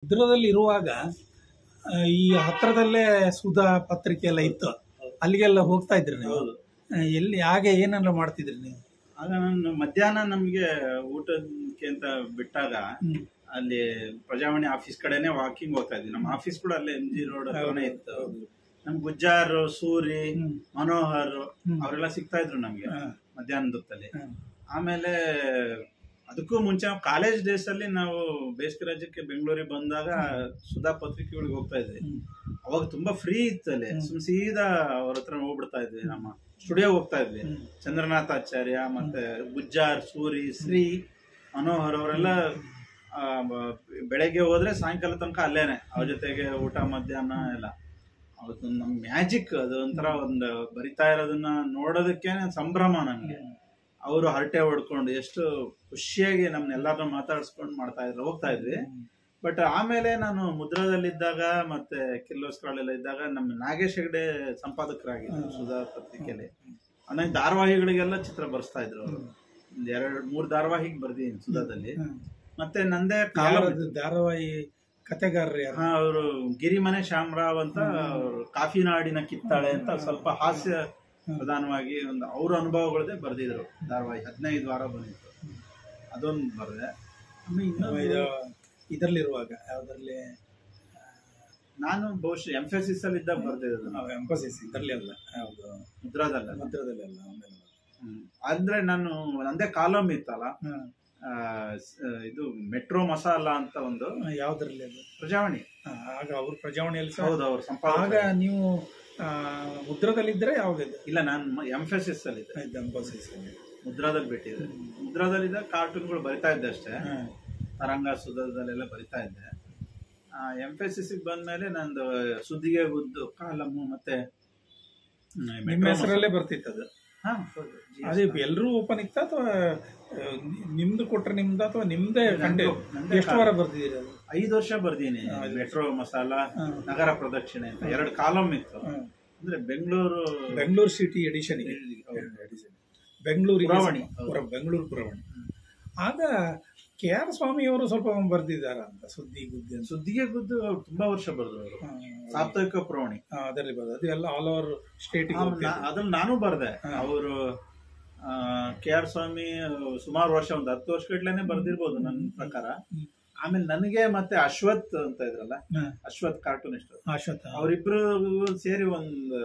ಚಿತ್ರದಲ್ಲಿ ಇರುವಾಗ ಈ ಹತ್ರದಲ್ಲೇ ಸುಧಾ ಪತ್ರಿಕೆ ಎಲ್ಲ ಇತ್ತು, ಅಲ್ಲಿಗೆಲ್ಲ ಹೋಗ್ತಾ ಇದ್ರಿ ನೀವು? ಹೌದು. ಎಲ್ಲಿ ಹಾಗೆ ಏನೆಲ್ಲ ಮಾಡ್ತಿದ್ರಿ ನೀವು? ಆಗ ನಾನು ಮಧ್ಯಾಹ್ನ ನಮ್ಗೆ ಊಟಕ್ಕೆ ಅಂತ ಬಿಟ್ಟಾಗ ಅಲ್ಲಿ ಪ್ರಜಾವಾಣಿ ಆಫೀಸ್ ಕಡೆನೆ ವಾಕಿಂಗ್ ಹೋಗ್ತಾ ಇದ್ವಿ. ನಮ್ಮ ಆಫೀಸ್ ಕೂಡ ಅಲ್ಲೇ MG ರೋಡ್ ಹತ್ರನೇ ಇತ್ತು. ನಮ್ ಗುಜ್ಜಾರ್, ಸೂರಿ, ಮನೋಹರ್ ಅವರೆಲ್ಲ ಸಿಗ್ತಾ ಇದ್ರು ನಮ್ಗೆ ಮಧ್ಯಾಹ್ನದ ಹೊತ್ತಲ್ಲಿ. ಆಮೇಲೆ ಅದಕ್ಕೂ ಮುಂಚೆ ಕಾಲೇಜ್ ಡೇಸ್ ಅಲ್ಲಿ ನಾವು ಬೇಸಿಗೆ ರಾಜ್ಯಕ್ಕೆ ಬೆಂಗಳೂರಿಗೆ ಬಂದಾಗ ಸುಧಾ ಪತ್ರಿಕೆಗಳಿಗೆ ಹೋಗ್ತಾ ಇದ್ವಿ. ಅವಾಗ ತುಂಬಾ ಫ್ರೀ ಇತ್ತು ಅಲ್ಲಿ. ಸೀದಾ ಅವ್ರ ಹತ್ರ ಹೋಗ್ಬಿಡ್ತಾ ಇದ್ವಿ. ನಮ್ಮ ಸ್ಟುಡಿಯೋ ಹೋಗ್ತಾ ಇದ್ವಿ. ಚಂದ್ರನಾಥ್ ಆಚಾರ್ಯ ಮತ್ತೆ ಗುಜ್ಜಾರ್, ಸೂರಿ, ಶ್ರೀ, ಮನೋಹರ್ ಅವರೆಲ್ಲ ಬೆಳಗ್ಗೆ ಹೋದ್ರೆ ಸಾಯಂಕಾಲ ತನಕ ಅಲ್ಲೇನೆ ಅವ್ರ ಜೊತೆಗೆ ಊಟ ಮಧ್ಯಾಹ್ನ ಎಲ್ಲ. ಅವತ್ತು ನಮ್ ಮ್ಯಾಜಿಕ್ ಅದು. ಒಂಥರ ಒಂದು ಬರಿತಾ ಇರೋದನ್ನ ನೋಡೋದಕ್ಕೆ ಸಂಭ್ರಮ ನಮ್ಗೆ. ಅವರು ಹರಟೆ ಹೊಡ್ಕೊಂಡು ಎಷ್ಟು ಖುಷಿಯಾಗಿ ನಮ್ನೆಲ್ಲಾರು ಮಾತಾಡ್ಸ್ಕೊಂಡು ಹೋಗ್ತಾ ಇದ್ವಿ. ಬಟ್ ಆಮೇಲೆ ನಾನು ಮುದ್ರಾದಲ್ಲಿದ್ದಾಗ ಮತ್ತೆ ಕಿರ್ಲೋಸ್ಕರಲ್ಲೆಲ್ಲ ಇದ್ದಾಗ ನಮ್ಮ ನಾಗೇಶ್ ಹೆಗಡೆ ಸಂಪಾದಕರಾಗಿದ್ರು ಸುಧಾ ಪತ್ರಿಕೆಯಲ್ಲಿ. ಆಮೇಲೆ ಧಾರಾವಾಹಿಗಳಿಗೆಲ್ಲ ಚಿತ್ರ ಬರ್ಸ್ತಾ ಇದ್ರು ಅವರು. 2-3 ಧಾರಾವಾಹಿಗೆ ಬರ್ದೀನಿ ಸುಧಾದಲ್ಲಿ. ಮತ್ತೆ ನಂದೇ ಧಾರಾವಾಹಿ ಕತೆಗಾರರು ಅವರು ಗಿರಿಮನೆ ಶ್ಯಾಮರಾವ್ ಅಂತ, ಕಾಫಿ ನಾಡಿನ ಕಿತ್ತಾಳೆ ಅಂತ ಸ್ವಲ್ಪ ಹಾಸ್ಯ ಪ್ರಧಾನವಾಗಿ ಒಂದು ಅವ್ರ ಅನುಭವಗಳದೇ ಬರ್ದಿದ್ರು ಧಾರಾವಾಹಿ. 15 ವಾರ ಬಂದಿತ್ತು, ಅದೊಂದು ಬರ್ದೆ. ಇದರಲ್ಲಿರುವಾಗ ಯಾವ್ದ್ರಲ್ಲಿ ನಾನು ಬಹುಶಃ ಎಂಫಸಿಸ್ ಅಲ್ಲಿ ಇದ್ದಾಗ ಬರ್ದಿರೋದು. ಎಂಫಸಿಸ್ ಇದರಲ್ಲಿ ಅಲ್ಲ, ಯಾವ್ದು ಮುದ್ರಾದಲ್ಲ. ಅಂದ್ರೆ ನಾನು ನಂದೇ ಕಾಲಮ್ ಇತ್ತಲ್ಲ, ಇದು ಮೆಟ್ರೋ ಮಸಾಲ ಅಂತ ಒಂದು. ಯಾವ್ದ್ರಲ್ಲಿ ಅದು? ಪ್ರಜಾವಾಣಿ. ಆಗ ಅವ್ರ ಪ್ರಜಾವಾಣಿಯಲ್ಲಿ. ಹೌದು, ಅವ್ರ ಸಂಪಾದಕ. ಆಗ ನೀವು ಮುದ್ರದಲ್ಲಿದ್ರೆ ಯಾವ್ದಿದೆ? ಇಲ್ಲ, ನಾನು ಎಂಫಸಿಸ್ ಅಲ್ಲಿ ಇದ್ದೆ. ಎಂಫಸಿಸ್ ಮುದ್ರಾದಲ್ಲಿ ಬಿಟ್ಟಿದ್ದೆ. ಮುದ್ರಾದಲ್ಲಿದ್ದಾಗ ಕಾರ್ಟೂನ್ಗಳು ಬರಿತಾ ಇದ್ದೆ ಅಷ್ಟೇ. ತರಂಗ ಸುಧಾದಲ್ಲೆಲ್ಲ ಬರಿತಾ ಇದ್ದೆ. ಎಂಫಸಿಸ್ ಬಂದ್ಮೇಲೆ ನಂದು ಸುದ್ದಿಗೆ ಗುದ್ದು ಕಾಲಮ್ಮು ಮತ್ತೆ ನಿಮ್ಮ ಹೆಸರಲ್ಲೇ ಬರ್ತಿತ್ತು ಅದು? ಅದೇ ಎಲ್ಲರೂ ಓಪನ್ ಇತ್ತ ಅಥವಾ ನಿಮ್ದು ಕೊಟ್ರೆ ನಿಮ್ದು ಅಥವಾ ನಿಮ್ದೇ? ಎಷ್ಟು ವಾರ ಬರ್ದಿದ್ದೀರಿ ಅದು? 5 ವರ್ಷ ಬರ್ದೀನಿ. ಮೆಟ್ರೋ ಮಸಾಲ, ನಗರ ಪ್ರದಕ್ಷಿಣೆ ಅಂತ 2 ಕಾಲಮ್ ಇತ್ತು. ಅಂದ್ರೆ ಬೆಂಗಳೂರು ಸಿಟಿ ಎಡಿಷನ್, ಬೆಂಗಳೂರು ಪುರವಣಿ. ಆಗ KR ಸ್ವಾಮಿ ಅವರು ಸ್ವಲ್ಪ ಬರ್ದಿದ್ದಾರ ಅಂತ ಸುದ್ದಿಗೆ ಗುದ್ದು ತುಂಬಾ ವರ್ಷ ಬರೆದ್ರು ಅವರು. ಸಾಪ್ತಾಹಿಕ ಪುರವಣಿ ಅದರಲ್ಲಿ ಬರೋದು. ಅದು ಎಲ್ಲ ಆಲ್ ಓವರ್ ಸ್ಟೇಟ್. ಅದ್ರಲ್ಲಿ ನಾನು ಬರ್ದೆ. ಅವರು KR ಸ್ವಾಮಿ ಸುಮಾರು ವರ್ಷ, ಒಂದು 10 ವರ್ಷಗಟ್ಲೆನೆ ಬರ್ದಿರ್ಬೋದು ನನ್ನ ಪ್ರಕಾರ. ಆಮೇಲೆ ನನಗೆ ಮತ್ತೆ ಅಶ್ವಥ್ ಅಂತ ಇದ್ರಲ್ಲ, ಅಶ್ವಥ್ ಕಾರ್ಟೂನಿಸ್ಟ್, ಅವರಿಬ್ರು ಸೇರಿ ಒಂದು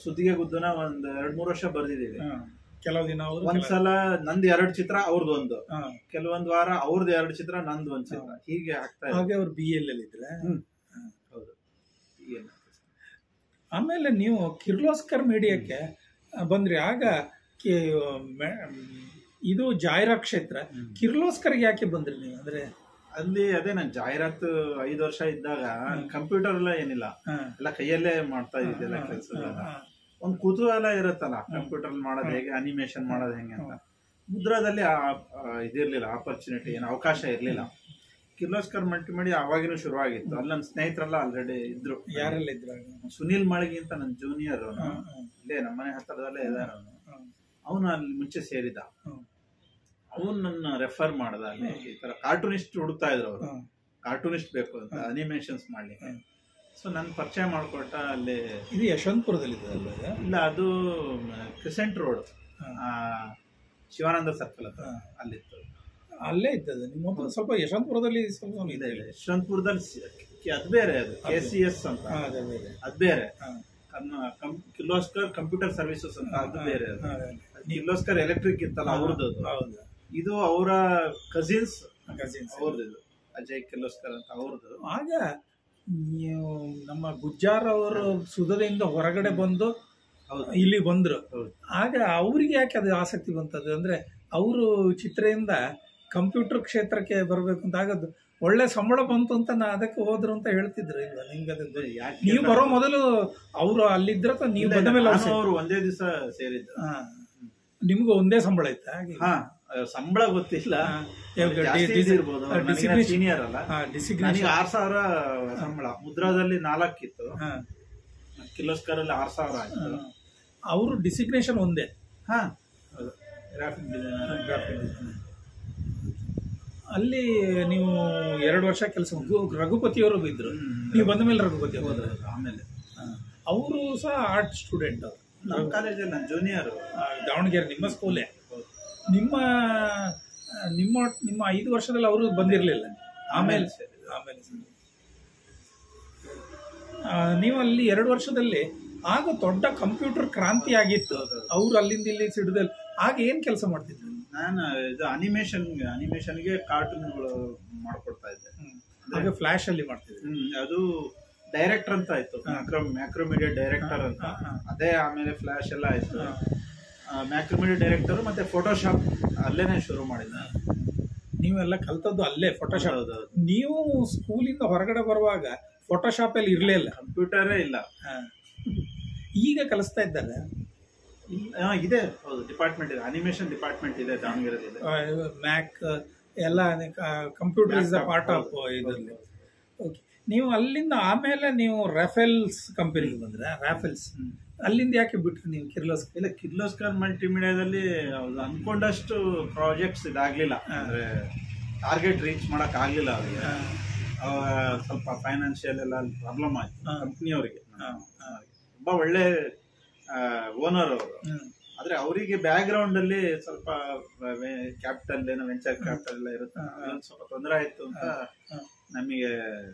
ಸುದ್ದಿಗೆ ಗುದ್ದನ ಒಂದ್ 2-3 ವರ್ಷ ಬರ್ದಿದ್ದೀವಿ. ಕೆಲವು ದಿನ ಒಂದ್ಸಲ ನಂದು 2 ಚಿತ್ರ, ಅವ್ರದ್ದು ಒಂದು. ಕೆಲವೊಂದು ವಾರ ಅವ್ರದ್ದು 2 ಚಿತ್ರ, ನಂದು 1 ಚಿತ್ರ, ಹೀಗೆ ಆಗ್ತಾ ಇದೆ. ಅವ್ರು BL ಇದ್ರೆ. ಹೌದು. ಆಮೇಲೆ ನೀವು ಕಿರ್ಲೋಸ್ಕರ್ ಮೀಡಿಯಾಕ್ಕೆ ಬಂದ್ರಿ. ಆಗ ಇದು ಜಾಹೀರಾತ್ ಕ್ಷೇತ್ರ. ಕಿರ್ಲೋಸ್ಕರ್ಗೆ ಯಾಕೆ ಬಂದ್ರಿ ನೀವು? ಅಂದ್ರೆ ಅಲ್ಲಿ ಅದೇ ನಾನು ಜಾಹೀರಾತು 5 ವರ್ಷ ಇದ್ದಾಗ ಕಂಪ್ಯೂಟರ್ ಎಲ್ಲ ಏನಿಲ್ಲ, ಎಲ್ಲ ಕೈಯಲ್ಲೇ ಮಾಡ್ತಾ ಇದ್ದಿಲ್ಲ ಕೆಲಸ. ಒಂದು ಕುತೂಹಲ ಇರುತ್ತಲ್ಲ, ಕಂಪ್ಯೂಟರ್ ಮಾಡೋದು ಹೇಗೆ, ಅನಿಮೇಷನ್ ಮಾಡೋದು ಹೆಂಗೆ ಅಂತ. ಮುದ್ರಾದಲ್ಲಿ ಇದಿರ್ಲಿಲ್ಲ, ಆಪರ್ಚುನಿಟಿ, ಏನು ಅವಕಾಶ ಇರ್ಲಿಲ್ಲ. ಕಿರ್ಲೋಸ್ಕರ್ ಮಲ್ಟಿಮೀಡಿಯಾ ಅವಾಗಿನೂ ಶುರುವಾಗಿತ್ತು. ಅಲ್ಲಿ ನನ್ನ ಸ್ನೇಹಿತರೆಲ್ಲ ಆಲ್ರೆಡಿ ಇದ್ರು. ಯಾರೆಲ್ಲ ಇದ್ರು? ಸುನೀಲ್ ಮಾಳಿಗೆ ಅಂತ ನನ್ನ ಜೂನಿಯರ್, ಇಲ್ಲೇ ನಮ್ಮನೆ ಹತ್ತಿರದಲ್ಲೇ ಇದಾರೆ. ಅವನು ಅಲ್ಲಿ ಮುಂಚೆ ಸೇರಿದ. ಅವನು ನನ್ನ ರೆಫರ್ ಮಾಡ್ದ. ಅಲ್ಲಿ ಈ ತರ ಕಾರ್ಟೂನಿಸ್ಟ್ ಹುಡುಕ್ತಾ ಇದ್ರು ಅವರು. ಕಾರ್ಟೂನಿಸ್ಟ್ ಬೇಕು ಅಂತ, ಅನಿಮೇಷನ್ಸ್ ಮಾಡ್ಲಿಕ್ಕೆ. ಸೊ ನನ್ ಪರಿಚಯ ಮಾಡ್ಕೊಟ್ಟ. ಅಲ್ಲಿ ಇದು ಯಶವಂತಪುರದಲ್ಲಿ ಇಲ್ಲ, ಅದು ಕ್ರಿಸೆಂಟ್ ರೋಡ್, ಶಿವಾನಂದ ಸರ್ಕಲ್ ಹತ್ರ ಅಲ್ಲಿತ್ತು. ಅಲ್ಲೇ ಇದ್ದದ್ದು ನಿಮ್ಮ ಸ್ವಲ್ಪ ಯಶವಂತಪುರದಲ್ಲಿ ಸ್ವಲ್ಪ ಇದೆ. ಯಶವಂತಪುರದಲ್ಲಿ ಅದು ಬೇರೆ, ಅದು KCS ಅಂತ ಅದು ಬೇರೆ. ಕಿರ್ಲೋಸ್ಕರ್ ಕಂಪ್ಯೂಟರ್ ಸರ್ವಿಸಸ್ ಅಂತ ಅದು ಬೇರೆ. ಕಿರ್ಲೋಸ್ಕರ್ ಎಲೆಕ್ಟ್ರಿಕ್ ಇತ್ತಲ್ಲ ಅವ್ರದ್ದು. ಇದು ಅವರ ಕಸಿನ್ಸ್ ಅವ್ರದ್ದು, ಇದು ಅಜಯ್ ಕಿರ್ಲೋಸ್ಕರ್ ಅಂತ ಅವ್ರದ್ದು. ಆಗ ನೀವು ನಮ್ಮ ಗುಜ್ಜಾರ್ ಅವರು ಸುಧದಿಂದ ಹೊರಗಡೆ ಬಂದು ಇಲ್ಲಿ ಬಂದ್ರು. ಆಗ ಅವ್ರಿಗೆ ಯಾಕೆ ಅದು ಆಸಕ್ತಿ ಬಂತದ್ದು? ಅಂದ್ರೆ ಅವರು ಚಿತ್ರದಿಂದ ಕಂಪ್ಯೂಟರ್ ಕ್ಷೇತ್ರಕ್ಕೆ ಬರ್ಬೇಕು ಅಂತ ಆಗದ್ದು. ಒಳ್ಳೆ ಸಂಬಳ ಬಂತು ಅಂತ ಅದಕ್ಕೆ ಹೋದ್ರು ಅಂತ ಹೇಳ್ತಿದ್ರು. ಇಲ್ವಾ ನಿಮ್ಗೆ? ಅದು ನೀವು ಬರೋ ಮೊದಲು ಅವರು ಅಲ್ಲಿದ್ರ ಅಥವಾ ನೀವು ಬಂದ ಮೇಲೆ? ಅವರು ಒಂದೇ ದಿವಸ ಸೇರಿದ್ರು. ನಿಮ್ಗೂ ಒಂದೇ ಸಂಬಳ ಇತ್ತ? ಸಂಬಳ ಗೊತ್ತಿಲ್ಲ, ಸೀನಿಯರ್ ಅಲ್ಲ. 6,000 ಸಂಬಳ. ಮುದ್ರಾದಲ್ಲಿ 4 ಇತ್ತು, ಕಿರ್ಲೋಸ್ಕರ್ ಅಲ್ಲಿ 6,000 ಆಯ್ತು. ಅವರು ಡಿಸಿಗ್ನೇಷನ್ ಒಂದೇ. Graphic designer. ಅಲ್ಲಿ ನೀವು 2 ವರ್ಷ ಕೆಲಸ ರಘುಪತಿಯವರು ಇದ್ರು, ನೀವು ಬಂದ ಮೇಲೆ ರಘುಪತಿ ಹೋದ್ರೆ ಆಮೇಲೆ ಅವರು ಸಹ ಆರ್ಟ್ ಸ್ಟೂಡೆಂಟ್. ನಮ್ಮ ಕಾಲೇಜಲ್ಲಿ ನಾನು ಜೂನಿಯರ್, ದಾವಣಗೆರೆ ನಿಮ್ಮ ಸ್ಕೂಲೇ. ನಿಮ್ಮ ನಿಮ್ಮ ನಿಮ್ಮ 5 ವರ್ಷದಲ್ಲಿ ಅವರು ಬಂದಿರಲಿಲ್ಲ. ಆಮೇಲೆ ನೀವು ಅಲ್ಲಿ 2 ವರ್ಷದಲ್ಲಿ ಆಗ ದೊಡ್ಡ ಕಂಪ್ಯೂಟರ್ ಕ್ರಾಂತಿ ಆಗಿತ್ತು. ಅವ್ರು ಅಲ್ಲಿಂದ ಇಲ್ಲಿ ಸಿಡಿದಲ್ಲಿ ಆಗ ಏನ್ ಕೆಲಸ ಮಾಡ್ತಿದ್ರು? ನಾನು ಇದು ಅನಿಮೇಷನ್ಗೆ ಕಾರ್ಟೂನ್ಗಳು ಮಾಡ್ಕೊಡ್ತಾ ಇದ್ದೆ. ಆಗ ಫ್ಲಾಶ್ ಅಲ್ಲಿ ಮಾಡ್ತಿದ್ದೆ. ಅದು ಡೈರೆಕ್ಟರ್ ಅಂತ ಆಯ್ತು, ಮ್ಯಾಕ್ರೋಮೀಡಿಯಾ ಡೈರೆಕ್ಟರ್ ಅಂತ. ಅದೇ ಆಮೇಲೆ ಫ್ಲಾಶ್ ಎಲ್ಲ ಆಯ್ತು. ಮ್ಯಾಕ್ರೋಮೀಡಿಯಾ ಡೈರೆಕ್ಟರ್ ಮತ್ತೆ ಫೋಟೋಶಾಪ್ ಅಲ್ಲೇನೆ ಶುರು ಮಾಡಿದ್ದೆ. ನೀವೆಲ್ಲ ಕಲ್ತದ್ದು ಅಲ್ಲೇ ಫೋಟೋಶಾಪ್. ನೀವು ಸ್ಕೂಲಿಂದ ಹೊರಗಡೆ ಬರುವಾಗ ಫೋಟೋಶಾಪ್ ಅಲ್ಲಿ ಇರ್ಲೇ ಇಲ್ಲ, ಕಂಪ್ಯೂಟರೇ ಇಲ್ಲ. ಈಗ ಕಲಿಸ್ತಾ ಇದ್ದಾರೆ. ಇದೆ, ಹೌದು, ಡಿಪಾರ್ಟ್ಮೆಂಟ್ ಇದೆ, ಅನಿಮೇಷನ್ ಡಿಪಾರ್ಟ್ಮೆಂಟ್ ಇದೆ ದಾವಣಗೆರೆಯಲ್ಲಿ. ಮ್ಯಾಕ್ ಎಲ್ಲ computer is the part of ಇದರಲ್ಲಿ. ಓಕೆ, ನೀವು ಅಲ್ಲಿಂದ ಆಮೇಲೆ ನೀವು ರಾಫೆಲ್ಸ್ ಕಂಪನಿಗೆ ಬಂದ್ರೆ, ರಾಫೆಲ್ಸ್ ಅಲ್ಲಿಂದ ಯಾಕೆ ಬಿಟ್ರಿ ನೀವು? ಕಿರ್ಲೋಸ್ಕರ್ ಮಲ್ಟಿಮೀಡಿಯಾದಲ್ಲಿ ಅನ್ಕೊಂಡಷ್ಟು ಪ್ರಾಜೆಕ್ಟ್ಸ್ ಇದಾಗ್ಲಿಲ್ಲ, ಅಂದ್ರೆ ಟಾರ್ಗೆಟ್ ರೀಚ್ ಮಾಡಕ್ ಆಗ್ಲಿಲ್ಲ ಅವರಿಗೆ. ಸ್ವಲ್ಪ ಫೈನಾನ್ಷಿಯಲ್ ಎಲ್ಲ ಪ್ರಾಬ್ಲಮ್ ಆಯ್ತು ಕಂಪ್ನಿಯವರಿಗೆ. ತುಂಬಾ ಒಳ್ಳೆ ಓನರ್ ಅವರು, ಆದ್ರೆ ಅವರಿಗೆ ಬ್ಯಾಕ್ ಗ್ರೌಂಡ್ ಅಲ್ಲಿ ಸ್ವಲ್ಪ ಕ್ಯಾಪಿಟಲ್ ಏನೋ ವೆಂಚರ್ ಕ್ಯಾಪಿಟಲ್ ಎಲ್ಲ ಇರುತ್ತೆ, ಅದೊಂದು ಸ್ವಲ್ಪ ತೊಂದರೆ ಆಯ್ತು ಅಂತ ನಮಗೆ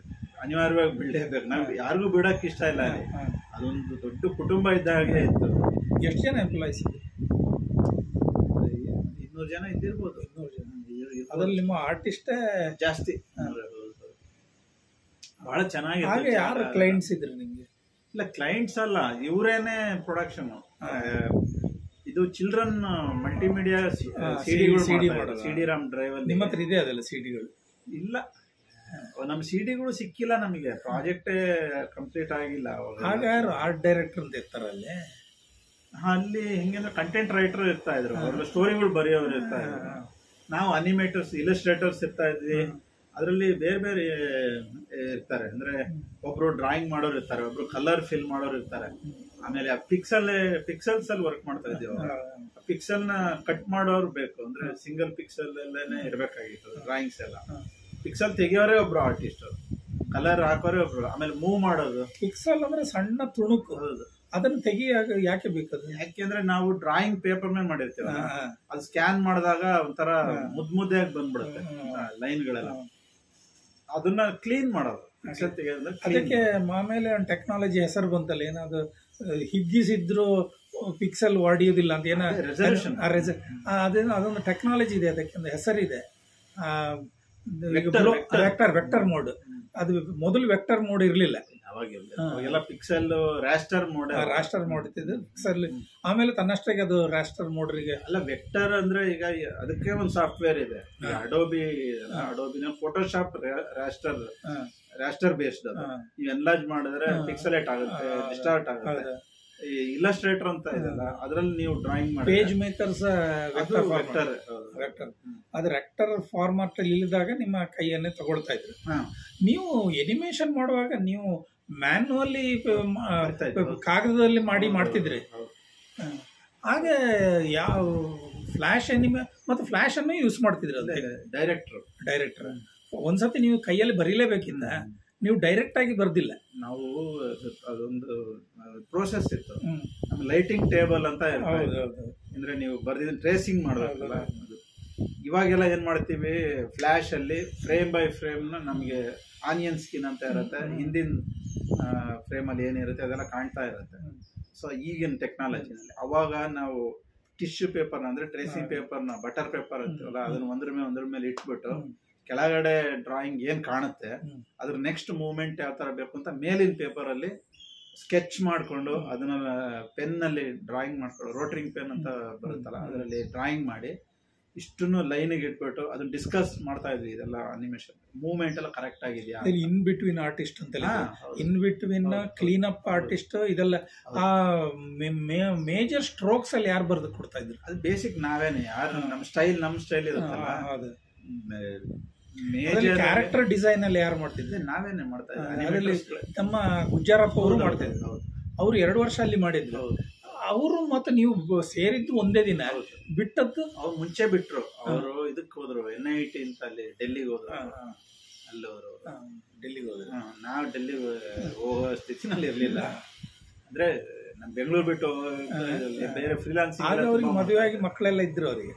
ಅನಿವಾರ್ಯವಾಗಿ ಬಿಡಲೇಬೇಕು. ನಾವು ಯಾರಿಗೂ ಬಿಡಕ್ ಇಷ್ಟ ಇಲ್ಲ. ಅದೊಂದು ದೊಡ್ಡ ಕುಟುಂಬ ಇದ್ದ ಹಾಗೆ ಇತ್ತು. ಎಷ್ಟು ಜನ ಎಂಪ್ಲಾಯೀಸ್? 200 ಜನ ಇದ್ದಿರ್ಬೋದು. 200 ಜನ. ಅದ್ರಲ್ಲಿ ನಿಮ್ಮ ಆರ್ಟಿಸ್ಟೇ ಜಾಸ್ತಿ. ಬಹಳ ಚೆನ್ನಾಗಿ. ಹಾಗೆ ಯಾರು ಕ್ಲೈಂಟ್ಸ್ ಇದ್ರು ನಿಮ್ಗೆ? ಇಲ್ಲ, ಕ್ಲೈಂಟ್ಸ್ ಅಲ್ಲ, ಇವರೇನೆ ಪ್ರೊಡಕ್ಷನ್. ಇದು ಚಿಲ್ಡ್ರನ್ ಮಲ್ಟಿಮೀಡಿಯಾ ಸಿಡಿ ರಾಮ್ ಡ್ರೈವ್. ನಿಮ್ಮ ಹತ್ರ ಇದೆ ಅದೆಲ್ಲ ಸಿಡಿಗಳು? ಇಲ್ಲ, ನಮ್ ಸಿಡಿಗಳು ಸಿಕ್ಕಿಲ್ಲ ನಮಗೆ, ಪ್ರಾಜೆಕ್ಟ್ ಕಂಪ್ಲೀಟ್ ಆಗಿಲ್ಲ. ಹಾಗೆ ಯಾರು ಆರ್ಟ್ ಡೈರೆಕ್ಟರ್ ಅಂತ ಇರ್ತಾರ ಅಲ್ಲಿ? ಅಲ್ಲಿ ಹೆಂಗಂದ್ರೆ ಕಂಟೆಂಟ್ ರೈಟರ್ ಇರ್ತಾ ಇದ್ರು, ಸ್ಟೋರಿಗಳು ಬರೆಯೋರು ಇರ್ತಾ ಇದ್ರು. ನಾವು ಅನಿಮೇಟರ್ಸ್, ಇಲಸ್ಟ್ರೇಟರ್ಸ್ ಇರ್ತಾ ಇದ್ವಿ. ಅದರಲ್ಲಿ ಬೇರೆ ಬೇರೆ ಇರ್ತಾರೆ, ಅಂದ್ರೆ ಒಬ್ರು ಡ್ರಾಯಿಂಗ್ ಮಾಡೋರು ಇರ್ತಾರೆ, ಒಬ್ರು ಕಲರ್ ಫಿಲ್ ಮಾಡೋರು ಇರ್ತಾರೆ. ಆಮೇಲೆ ಪಿಕ್ಸೆಲ್ಸ್ ಅಲ್ಲಿ ವರ್ಕ್ ಮಾಡ್ತಾ ಇದ್ದೀವಿ. ಪಿಕ್ಸೆಲ್ ನ ಕಟ್ ಮಾಡೋರು ಬೇಕು, ಅಂದ್ರೆ ಸಿಂಗಲ್ ಪಿಕ್ಸೆಲ್ ಅಲ್ಲೇನೆ ಇರ್ಬೇಕಾಗಿತ್ತು ಡ್ರಾಯಿಂಗ್ಸ್ ಎಲ್ಲ. ಪಿಕ್ಸೆಲ್ ತೆಗಿಯೋರೇ ಒಬ್ರು ಆರ್ಟಿಸ್ಟ್, ಕಲರ್ ಹಾಕೋರೇ ಒಬ್ರು, ಆಮೇಲೆ ಮೂವ್ ಮಾಡೋದು. ಪಿಕ್ಸೆಲ್ ಅಂದ್ರೆ ಸಣ್ಣ ತುಣುಕು, ಅದನ್ನ ತೆಗಿಯಾಗ ಯಾಕೆ ಬೇಕದು? ಯಾಕೆಂದ್ರೆ ನಾವು ಡ್ರಾಯಿಂಗ್ ಪೇಪರ್ ಮೇಲೆ ಮಾಡಿರ್ತೀವಿ, ಅದು ಸ್ಕ್ಯಾನ್ ಮಾಡಿದಾಗ ಒಂಥರ ಮುದ್ದಾಗಿ ಬಂದ್ಬಿಡುತ್ತೆ ಲೈನ್ಗಳೆಲ್ಲ. ಅದನ್ನ ಕ್ಲೀನ್ ಮಾಡೋದು. ಅದಕ್ಕೆ ಆಮೇಲೆ ಒಂದು ಟೆಕ್ನಾಲಜಿ ಹೆಸರು ಬಂತಲ್ಲ, ಏನಾದ್ರು ಹಿಗ್ಗಿಸಿದ್ರು ಪಿಕ್ಸೆಲ್ ಹೊಡೆಯೋದಿಲ್ಲ ಅಂತ, ಏನೋ ಅದೊಂದು ಟೆಕ್ನಾಲಜಿ ಇದೆ, ಅದಕ್ಕೆ ಒಂದು ಹೆಸರಿದೆ. Vector mode. ಅದು ಮೊದಲು ವೆಕ್ಟರ್ ಮೋಡ್ ಇರ್ಲಿಲ್ಲ, ಅವಾಗೆಲ್ಲ ಪಿಕ್ಸೆಲ್ ರಾಸ್ಟರ್ ಮೋಡ್ ಇತ್ತು ಪಿಕ್ಸೆಲ್. ಆಮೇಲೆ ತನ್ನಷ್ಟಾಗಿ ಅದು ರಾಸ್ಟರ್ ಮೋಡ್ರಿಗೆ ಅಲ್ಲ, ವೆಕ್ಟರ್ ಅಂದ್ರೆ ಈಗ ಅದಕ್ಕೆ ಒಂದು ಸಾಫ್ಟ್ವೇರ್ ಇದೆ, ಅಡೋಬಿನ ಫೋಟೋಶಾಪ್ ರಾಸ್ಟರ್ ಬೇಸ್ಡ್. ನೀವು ಎನ್ಲಾರ್ಜ್ ಮಾಡಿದ್ರೆ ಪಿಕ್ಸಲೇಟ್ ಆಗುತ್ತೆ, ಡಿಸ್ಟಾರ್ಟ್ ಆಗುತ್ತೆ. ಇಲಸ್ಟ್ರೇಟರ್ ಅಂತ ಇದೆಲ್ಲ, ಅದ್ರಲ್ಲಿ ನೀವು ಡ್ರಾಯಿಂಗ್ ಮಾಡಿ. ಪೇಜ್ ಮೇಕರ್ಸ್ ವೆಕ್ಟರ್ ಅದು ರೆಕ್ಟರ್ ಫಾರ್ಮಾಟ್ ಅಲ್ಲಿ ಇಳಿದಾಗ ನಿಮ್ಮ ಕೈಯನ್ನೇ ತಗೊಳ್ತಾ ಇದ್ರು. ನೀವು ಎನಿಮೇಷನ್ ಮಾಡುವಾಗ ನೀವು ಮ್ಯಾನ್ಯುವಲಿ ಕಾಗದದಲ್ಲಿ ಮಾಡ್ತಿದ್ರಿ. ಹಾಗೆ ಯಾವ ಫ್ಲಾಶ್ ಮತ್ತೆ ಫ್ಲಾಶ್ ಅನ್ನು ಯೂಸ್ ಮಾಡ್ತಿದ್ರು ಡೈರೆಕ್ಟರ್. ಒಂದ್ಸತಿ ನೀವು ಕೈಯಲ್ಲಿ ಬರೀಲೇಬೇಕಿಂದ ನೀವು ಡೈರೆಕ್ಟ್ ಆಗಿ ಬರ್ದಿಲ್ಲ. ನಾವು ಅದೊಂದು ಪ್ರೋಸೆಸ್ ಇತ್ತು, ಲೈಟಿಂಗ್ ಟೇಬಲ್ ಅಂತ ಅಂದ್ರೆ ನೀವು ಬರ್ದಿದ್ದನ್ನ ಟ್ರೇಸಿಂಗ್ ಮಾಡಬೇಕಲ್ಲ. ಇವಾಗೆಲ್ಲ ಏನ್ ಮಾಡ್ತೀವಿ, ಫ್ಲಾಶ್ ಅಲ್ಲಿ ಫ್ರೇಮ್ ಬೈ ಫ್ರೇಮ್ ನಮ್ಗೆ ಆನಿಯನ್ ಸ್ಕಿನ್ ಅಂತ ಇರುತ್ತೆ, ಹಿಂದಿನ ಫ್ರೇಮ್ ಅಲ್ಲಿ ಏನಿರುತ್ತೆ ಅದೆಲ್ಲ ಕಾಣ್ತಾ ಇರುತ್ತೆ. ಸೊ ಈಗಿನ ಟೆಕ್ನಾಲಜಿನಲ್ಲಿ ಅವಾಗ ನಾವು ಟಿಶ್ಯೂ ಪೇಪರ್ನ ಅಂದ್ರೆ ಟ್ರೇಸಿಂಗ್ ಪೇಪರ್ನ, ಬಟರ್ ಪೇಪರ್ ಅಂತೀವಲ್ಲ, ಅದನ್ನ ಒಂದ್ರ ಮೇಲೆ ಇಟ್ಬಿಟ್ಟು ಕೆಳಗಡೆ ಡ್ರಾಯಿಂಗ್ ಏನ್ ಕಾಣುತ್ತೆ ಅದ್ರ ನೆಕ್ಸ್ಟ್ ಮೂವ್ಮೆಂಟ್ ಯಾವ ತರ ಬೇಕು ಅಂತ ಮೇಲಿನ ಪೇಪರ್ ಅಲ್ಲಿ ಸ್ಕೆಚ್ ಮಾಡ್ಕೊಂಡು ಅದನ್ನ ಪೆನ್ ಅಲ್ಲಿ ಡ್ರಾಯಿಂಗ್ ಮಾಡ್ಕೊಂಡು, ರೋಟರಿಂಗ್ ಪೆನ್ ಅಂತ ಬರುತ್ತಲ್ಲ ಅದರಲ್ಲಿ ಡ್ರಾಯಿಂಗ್ ಮಾಡಿ ಇಷ್ಟನ್ನು ಲೈನಿಗೆ ಇಟ್ಬಿಟ್ಟು ಅದನ್ನ ಡಿಸ್ಕಸ್ ಮಾಡ್ತಾ ಇದ್ವಿ. ಇದೆಲ್ಲ ಅನಿಮೇಷನ್ ಮೂವ್ಮೆಂಟ್ ಎಲ್ಲ ಕರೆಕ್ಟ್ ಆಗಿದೆಯಾ, ಇನ್ ಬಿಟ್ವೀನ್ ಆರ್ಟಿಸ್ಟ್ ಅಂತೆಲ್ಲ, in between clean up artist ಇದೆಲ್ಲ. ಆ ಮೇಜರ್ ಸ್ಟ್ರೋಕ್ಸ್ ಅಲ್ಲಿ ಯಾರು ಬರ್ದು ಕೊಡ್ತಾ ಇದ್ರು? ಅದು ಬೇಸಿಕ್ ನಾವೇನೆ, ಯಾರು ನಮ್ಮ ಸ್ಟೈಲ್ ಇರುತ್ತಲ್ಲ, ಕ್ಯಾರೆಕ್ಟರ್ ಡಿಸೈನ್ ಅಲ್ಲಿ ಯಾರು ಮಾಡ್ತಿದ್ದೆ? ನಾವೇನೆ ಮಾಡ್ತಾ ಇದ್ವಿ. ಅದರಲ್ಲಿ ನಮ್ಮ ಗುಜ್ಜಾರಪ್ಪ ಅವರು ಮಾಡ್ತಾ ಇದ್ರು. ಅವ್ರು 2 ವರ್ಷ ಅಲ್ಲಿ ಮಾಡಿದ್ರು. ಅವರು ಮತ್ತೆ ನೀವು ಸೇರಿದ್ದು ಒಂದೇ ದಿನ ಬಿಟ್ಟದ್ದು? ಅವ್ರು ಮುಂಚೆ ಬಿಟ್ರು, ಅವರು ಇದಕ್ಕೆ ಹೋದ್ರು NIT ಅಂತ, ಅಲ್ಲಿ ಡೆಲ್ಲಿಗೆ ಹೋದ್ರು. ಅಲ್ಲಿ ಅವರು ಡೆಲ್ಲಿಗೆ ಹೋದ್ರು. ನಾವು ಡೆಲ್ಲಿಗೆ ಹೋಗೋ ಸ್ಥಿತಿನಲ್ಲಿ ಇರ್ಲಿಲ್ಲ. ಅಂದ್ರೆ ನಾನು ಬೆಂಗಳೂರು ಬಿಟ್ಟು ಬೇರೆ ಫ್ರೀಲಾನ್ಸಿಂಗ್. ಆಗ ಅವ್ರಿಗೆ ಮದುವೆ ಆಗಿ ಮಕ್ಕಳೆಲ್ಲ ಇದ್ರು ಅವರಿಗೆ?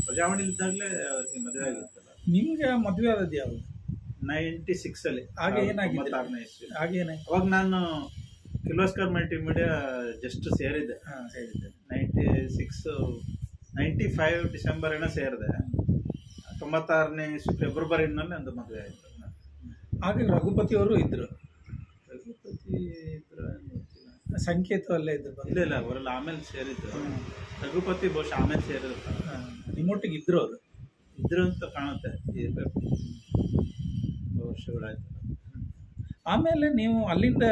ಪ್ರಜಾವಾಣಿ ಇದ್ದಾಗಲೇ ಅವ್ರಿಗೆ ಮದುವೆ ಆಗಿತ್ತಲ್ಲ. ನಿಮ್ಗೆ ಮದುವೆ ಆದದ್ದು ಯಾವುದು? 96 ಅಲ್ಲಿ. ಆಗ ಏನಾಗಿದೆ? ಅವಾಗ ನಾನು ಕಿರ್ಲೋಸ್ಕರ್ ಮಲ್ಟಿಮೀಡಿಯಾ ಜಸ್ಟ್ ಸೇರಿದ್ದೆ. 95 ಡಿಸೆಂಬರ್ ಏನೋ ಸೇರಿದೆ. 96ನೇ ಫೆಬ್ರವರಿನಲ್ಲಿ ಒಂದು ಮದುವೆ ಆಯಿತು. ಆಗ ರಘುಪತಿ ಅವರು ಇದ್ರು? ರಘುಪತಿ ಸಂಕೇತ ಅಲ್ಲೇ ಇದ್ರು? ಇಲ್ಲ, ಅವರೆಲ್ಲ ಆಮೇಲೆ ಸೇರಿದ್ರು. ರಘುಪತಿ ಬಹುಶಃ ಆಮೇಲೆ ಸೇರಿದ್ರು. ನಿಮ್ಮೊಟ್ಟಿಗೆ ಇದ್ರು ಅವರು? ಇದ್ರು ಅಂತ ಕಾಣುತ್ತೆ. ಇರಬೇಕು, ವರ್ಷಗಳಾಯ್ತು. ಆಮೇಲೆ ನೀವು ಅಲ್ಲಿಂದ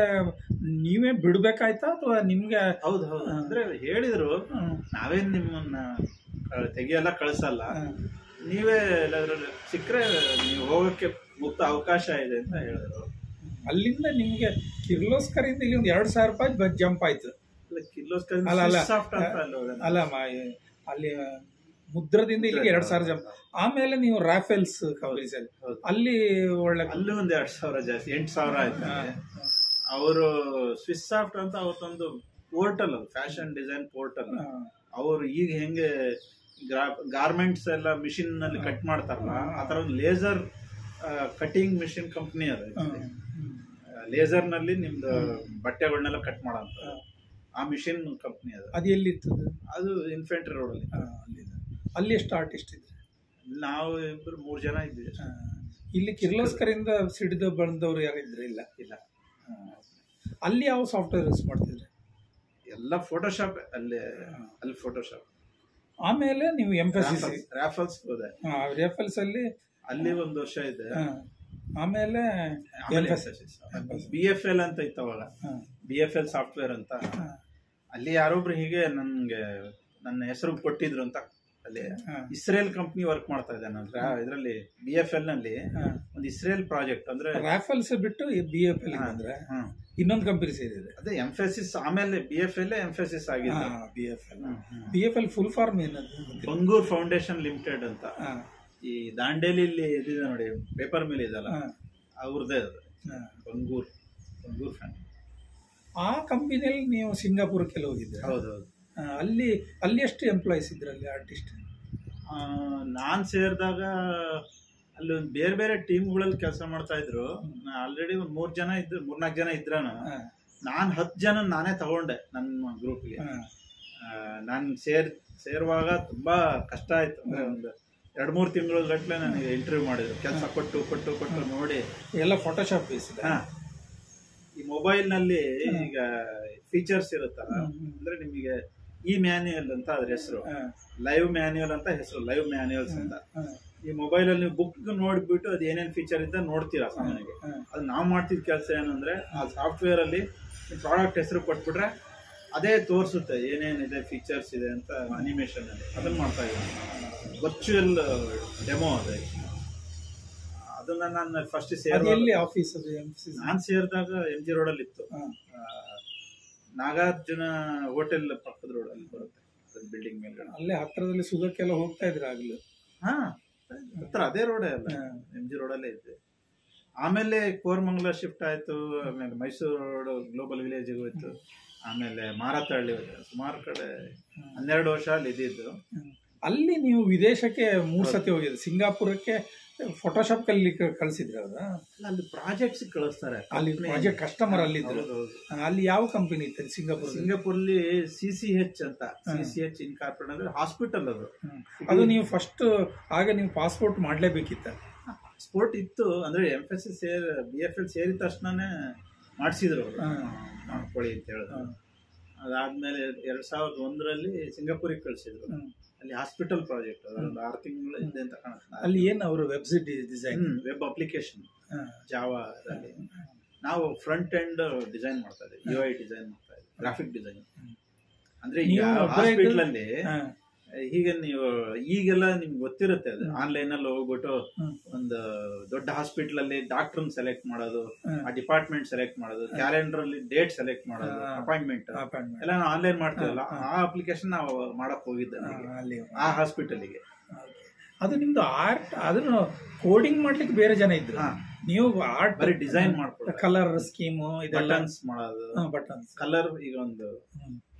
ನೀವೇ ಬಿಡ್ಬೇಕಾಯ್ತಾ ಅಥವಾ ನಿಮ್ಗೆ? ಹೌದು, ಅಂದ್ರೆ ಹೇಳಿದ್ರು, ನಾವೇನ್ ನಿಮ್ಮನ್ನ ತೆಗಿಯಲ್ಲ, ಕಳ್ಸಲ್ಲ, ನೀವೇ ಎಲ್ಲಾದ್ರೂ ಸಿಕ್ಕರೆ ನೀವು ಹೋಗಕ್ಕೆ ಮುಕ್ತ ಅವಕಾಶ ಇದೆ ಅಂತ ಹೇಳಿದ್ರು. ಅಲ್ಲಿಂದ ನಿಮ್ಗೆ ಕಿರ್ಲೋಸ್ಕರಿಂದ ಇಲ್ಲಿ ಒಂದು 2,000 ರೂಪಾಯಿ ಜಂಪ್ ಆಯ್ತು? ಕಿರ್ಲೋಸ್ಕರ್ ಅಲ್ಲ, ಅಲ್ಲಿ ಮುದ್ರದಿಂದ ಇಲ್ಲಿಗೆ 2,000 ಜಂಪ್. ಆಮೇಲೆ ನೀವು ರಾಫೆಲ್ಸ್ ಕಂಪನೀಸ್ ಅಲ್ಲಿ ಒಳ್ಳೆ, ಅಲ್ಲಿ ಒಂದು 2,000 ಜಾಸ್ತಿ, 8,000 ಆಯ್ತು. ಅವರು ಸ್ವಿಸ್ ಸಾಫ್ಟ್ ಅಂತ ಅವತ್ತೊಂದು ಪೋರ್ಟಲ್, ಫ್ಯಾಷನ್ ಡಿಸೈನ್ ಪೋರ್ಟಲ್. ಅವರು ಈಗ ಹೆಂಗೆ ಗಾರ್ಮೆಂಟ್ಸ್ ಎಲ್ಲ ಮಿಷಿನ್ ನಲ್ಲಿ ಕಟ್ ಮಾಡ್ತಾರಲ್ಲ, ಆ ತರ ಒಂದು ಲೇಸರ್ ಕಟಿಂಗ್ ಮಿಷಿನ್ ಕಂಪ್ನಿ ಅದು. ಲೇಸರ್ ನಲ್ಲಿ ನಿಮ್ದು ಬಟ್ಟೆಗಳನ್ನೆಲ್ಲ ಕಟ್ ಮಾಡೋಂತ ಆ ಮಿಷಿನ್ ಕಂಪ್ನಿ ಅದು. ಅದು ಎಲ್ಲಿತ್ತು? ಅದು ಇನ್ಫೆಂಟ್ರಿ ರೋಡ್ ಅಲ್ಲಿ. ಅಲ್ಲಿ ಎಷ್ಟು ಆರ್ಟಿಸ್ಟ್ ಇದ್ರು? ನಾವು 3 ಜನ ಇದ್ವಿ. ಇಲ್ಲಿ ಕಿರ್ಲೋಸ್ಕರಿಂದ ಸಿಡಿದು ಬಂದವರು ಯಾರಿದ್ರು? ಇಲ್ಲ. ಅಲ್ಲಿ ಯಾವ ಸಾಫ್ಟ್ವೇರ್ ಯೂಸ್ ಮಾಡ್ತಿದ್ರಿ? ಎಲ್ಲ ಫೋಟೋಶಾಪ್. ಅಲ್ಲಿ ಫೋಟೋಶಾಪ್. ಆಮೇಲೆ ನೀವು ರಾಫಲ್ಸ್ ಹೋದೆ. ರಾಫಲ್ಸ್ ಅಲ್ಲಿ 1 ವರ್ಷ ಇದೆ. ಆಮೇಲೆ BFL ಅಂತ ಇತ್ತು ಅವಾಗ, BFL ಸಾಫ್ಟ್ವೇರ್ ಅಂತ. ಅಲ್ಲಿ ಯಾರೊಬ್ರು ಹೀಗೆ ನನ್ನ ಹೆಸರು ಕೊಟ್ಟಿದ್ರು ಅಂತ. ಅಲ್ಲಿ ಇಸ್ರೇಲ್ ಕಂಪ್ನಿ ವರ್ಕ್ ಮಾಡ್ತಾ ಇದ್ದೆ ನಾನು ಇದರಲ್ಲಿ. BFL ನಲ್ಲಿ ಒಂದು ಇಸ್ರೇಲ್ ಪ್ರಾಜೆಕ್ಟ್. ಅಂದ್ರೆ ರಾಫಲ್ಸ್ ಬಿಟ್ಟು BFL ಅಂದ್ರೆ ಇನ್ನೊಂದು ಕಂಪನಿ ಸೇರಿದೆ, ಅದೇ ಎಂಫೆಸಿಸ್. ಆಮೇಲೆ BFL ಎಂಫೆಸಿಸ್ ಆಗಿದೆ. BFL ಫುಲ್ ಫಾರ್ಮ್ ಏನದು? ಬಂಗೂರ್ ಫೌಂಡೇಶನ್ ಲಿಮಿಟೆಡ್ ಅಂತ. ಈ ದಾಂಡೇಲಿಯಲ್ಲಿ ಇದಿದೆ ನೋಡಿ, ಪೇಪರ್ ಮಿಲ್ ಇದಲ್ಲ, ಅವ್ರದ್ದೇ ಅದು. ಬಂಗೂರ್ ಫ್ಯಾಮಿಲಿ. ಆ ಕಂಪನಿಯಲ್ಲಿ ನೀವು ಸಿಂಗಾಪುರಕ್ಕೆಲ್ಲ ಹೋಗಿದ್ದೆ? ಹೌದೌದು. ಅಲ್ಲಿ ಎಷ್ಟು ಎಂಪ್ಲಾಯೀಸ್ ಇದ್ರು ಅಲ್ಲಿ ಆರ್ಟಿಸ್ಟ್? ನಾನು ಸೇರಿದಾಗ ಅಲ್ಲಿ ಒಂದು ಬೇರೆ ಟೀಮ್ಗಳಲ್ಲಿ ಕೆಲಸ ಮಾಡ್ತಾ ಇದ್ರು. ಆಲ್ರೆಡಿ ಒಂದು 3-4 ಜನ ಇದ್ರ. ನಾನು 10 ಜನ ನಾನೇ ತಗೊಂಡೆ ನನ್ನ ಗ್ರೂಪ್ಗೆ. ನಾನು ಸೇರುವಾಗ ತುಂಬಾ ಕಷ್ಟ ಆಯ್ತು. ಅಂದ್ರೆ ಒಂದು 2-3 ತಿಂಗಳ ಗಟ್ಟಲೆ ನನಗೆ ಇಂಟರ್ವ್ಯೂ ಮಾಡಿದ್ರು. ಕೆಲಸ ಕೊಟ್ಟು ನೋಡಿ ಎಲ್ಲ ಫೋಟೋಶಾಪ್ ಬೇಸಿದೆ. ಈ ಮೊಬೈಲ್ ನಲ್ಲಿ ಈಗ ಫೀಚರ್ಸ್ ಇರುತ್ತಲ್ಲ, ಅಂದ್ರೆ ನಿಮಗೆ ಮ್ಯಾನ್ಯುಯಲ್ ಅಂತ ಅದ್ರ ಹೆಸರು, ಲೈವ್ ಮ್ಯಾನ್ಯುಯಲ್ ಅಂತ ಹೆಸರು, ಲೈವ್ ಮ್ಯಾನ್ಯುಯಲ್ಸ್ ಅಂತ. ಈ ಮೊಬೈಲ್ ಅಲ್ಲಿ ನೀವು ಬುಕ್ ನೋಡ್ಬಿಟ್ಟು ಅದು ಏನೇನ್ ಫೀಚರ್ ಇದ್ದ ನೋಡ್ತೀರಾ ಸಾಮಾನ್ಯವಾಗಿ. ಅದು ನಾವು ಮಾಡ್ತಿದ್ ಕೆಲಸ ಏನಂದ್ರೆ, ಆ ಸಾಫ್ಟ್ವೇರ್ ಅಲ್ಲಿ ಪ್ರಾಡಕ್ಟ್ ಹೆಸರು ಕೊಟ್ಬಿಟ್ರೆ ಅದೇ ತೋರಿಸುತ್ತೆ ಏನೇನಿದೆ, ಫೀಚರ್ಸ್ ಇದೆ ಅಂತ ಅನಿಮೇಷನ್ ಅಲ್ಲಿ. ಅದನ್ನ ಮಾಡ್ತಾ ಇದ್ದೀನಿ, ವರ್ಚುವಲ್ ಡೆಮೋ ಅದೇ. ಅದನ್ನ ನಾನು ಫಸ್ಟ್ ನಾನು ಸೇರಿದಾಗ MG ರೋಡಲ್ಲಿ ಇತ್ತು. ನಾಗಾರ್ಜುನ ಹೋಟೆಲ್ ಪಕ್ಕದ ರೋಡಲ್ಲಿ ಬರುತ್ತೆ, ಬಿಲ್ಡಿಂಗ್ ಮೇಲ್ಗಡೆ. ಅಲ್ಲೇ ಹತ್ರದಲ್ಲಿ ಸುಧಕ್ಕೆಲ್ಲ ಹೋಗ್ತಾ ಇದ್ರೆ ಆಗ್ಲಿ? ಹತ್ರ ಅದೇ ರೋಡೇ ಅಲ್ಲ, MG ರೋಡಲ್ಲೇ ಇದ್ದೆ. ಆಮೇಲೆ ಕೋರಮಂಗಲ ಶಿಫ್ಟ್ ಆಯ್ತು. ಆಮೇಲೆ ಮೈಸೂರು ರೋಡ್ ಗ್ಲೋಬಲ್ ವಿಲೇಜ್ ಹೋಯ್ತು. ಆಮೇಲೆ ಮಾರತಹಳ್ಳಿ ಹೋಯ್ತು. ಸುಮಾರು ಕಡೆ 12 ವರ್ಷ ಅಲ್ಲಿ ಇದ್ದಿದ್ದು. ಅಲ್ಲಿ ನೀವು ವಿದೇಶಕ್ಕೆ 3 ಸತಿ ಹೋಗಿದ್ದು. ಸಿಂಗಾಪುರಕ್ಕೆ ಫೋಟೋಶಾಪ್ ಕಳಿಸಿದ್ರೆ ಅವ್ರ? ಅಲ್ಲಿ ಪ್ರಾಜೆಕ್ಟ್ಸ್ ಕಳಿಸ್ತಾರೆ. ಅಲ್ಲಿ ಪ್ರಾಜೆಕ್ಟ್ ಕಸ್ಟಮರ್ ಅಲ್ಲಿ ಅಲ್ಲಿ ಯಾವ ಕಂಪನಿ ಇತ್ತು ಸಿಂಗಾಪುರಲ್ಲಿ? CCH ಅಂತ, CCH ಇನ್ಕಾರ್ಪೊರೇಟ್ ಅಂದ್ರೆ ಹಾಸ್ಪಿಟಲ್ ಅದು. ಅದು ನೀವು ಫಸ್ಟ್ ಆಗ ನೀವು ಪಾಸ್ಪೋರ್ಟ್ ಮಾಡ್ಲೇಬೇಕಿತ್ತ? ಪಾಸ್ಪೋರ್ಟ್ ಇತ್ತು, ಅಂದ್ರೆ ಎಂಫೆಸಿಸ್ BFL ಸೇರಿದ ತಕ್ಷಣನೇ ಮಾಡಿಸಿದ್ರು ಅವರು, ಮಾಡ್ಕೊಳ್ಳಿ ಅಂತ ಹೇಳಿದ್ರು. ಅದಾದ್ಮೇಲೆ 2001ರಲ್ಲಿ ಸಿಂಗಾಪುರಿಗೆ ಕಳಿಸಿದ್ರು. ಅಲ್ಲಿ ಹಾಸ್ಪಿಟಲ್ ಪ್ರಾಜೆಕ್ಟ್, ಅದೊಂದು 6 ತಿಂಗಳು ಇದೆ ಅಂತ ಕಾಣುತ್ತೆ. ಅಲ್ಲಿ ಏನು ಅವರು ವೆಬ್ಸೈಟ್ ಡಿಸೈನ್, ವೆಬ್ ಅಪ್ಲಿಕೇಶನ್ ಜಾವಾದಲ್ಲಿ. ನಾವು ಫ್ರಂಟ್ ಎಂಡ್ ಡಿಸೈನ್ ಮಾಡ್ತಾ ಇದ್ದೀವಿ, UI ಡಿಸೈನ್ ಮಾಡ್ತಾ ಇದ್ದೀವಿ, ಗ್ರಾಫಿಕ್ ಡಿಸೈನ್. ಅಂದ್ರೆ ಈಗ ಹಾಸ್ಪಿಟಲ್ ಅಲ್ಲಿ ಹೀಗೆ ನೀವು ಈಗೆಲ್ಲ ನಿಮ್ಗೆ ಗೊತ್ತಿರುತ್ತೆ ಅದು ಆನ್ಲೈನ್ ಅಲ್ಲಿ ಹೋಗ್ಬಿಟ್ಟು ಒಂದು ದೊಡ್ಡ ಹಾಸ್ಪಿಟಲ್ ಅಲ್ಲಿ ಡಾಕ್ಟರ್ ಸೆಲೆಕ್ಟ್ ಮಾಡೋದು, ಆ ಡಿಪಾರ್ಟ್ಮೆಂಟ್ ಸೆಲೆಕ್ಟ್ ಮಾಡೋದು, ಕ್ಯಾಲೆಂಡರ್ ಅಲ್ಲಿ ಡೇಟ್ ಸೆಲೆಕ್ಟ್ ಮಾಡೋದು, ಅಪಾಯಿಂಟ್ಮೆಂಟ್ ಎಲ್ಲ ನಾವು ಆನ್ಲೈನ್ ಮಾಡ್ತೀವಲ್ಲ, ಆ ಅಪ್ಲಿಕೇಶನ್ ನಾವು ಮಾಡಕ್ ಹೋಗಿದ್ದೆ ಆ ಹಾಸ್ಪಿಟಲ್ಗೆ. ಅದು ನಿಮ್ದು ಆರ್ಟ್, ಅದನ್ನು ಕೋಡಿಂಗ್ ಮಾಡ್ಲಿಕ್ಕೆ ಬೇರೆ ಜನ ಇದ್ರು, ನೀವು ಆರ್ಟ್ ಬರೀ ಡಿಸೈನ್ ಮಾಡ್ಕೊಳ್ಳಿ, ಕಲರ್ ಸ್ಕೀಮು ಬಟನ್ಸ್ ಮಾಡೋದು, ಬಟನ್ಸ್ ಕಲರ್ ಈಗ ಒಂದು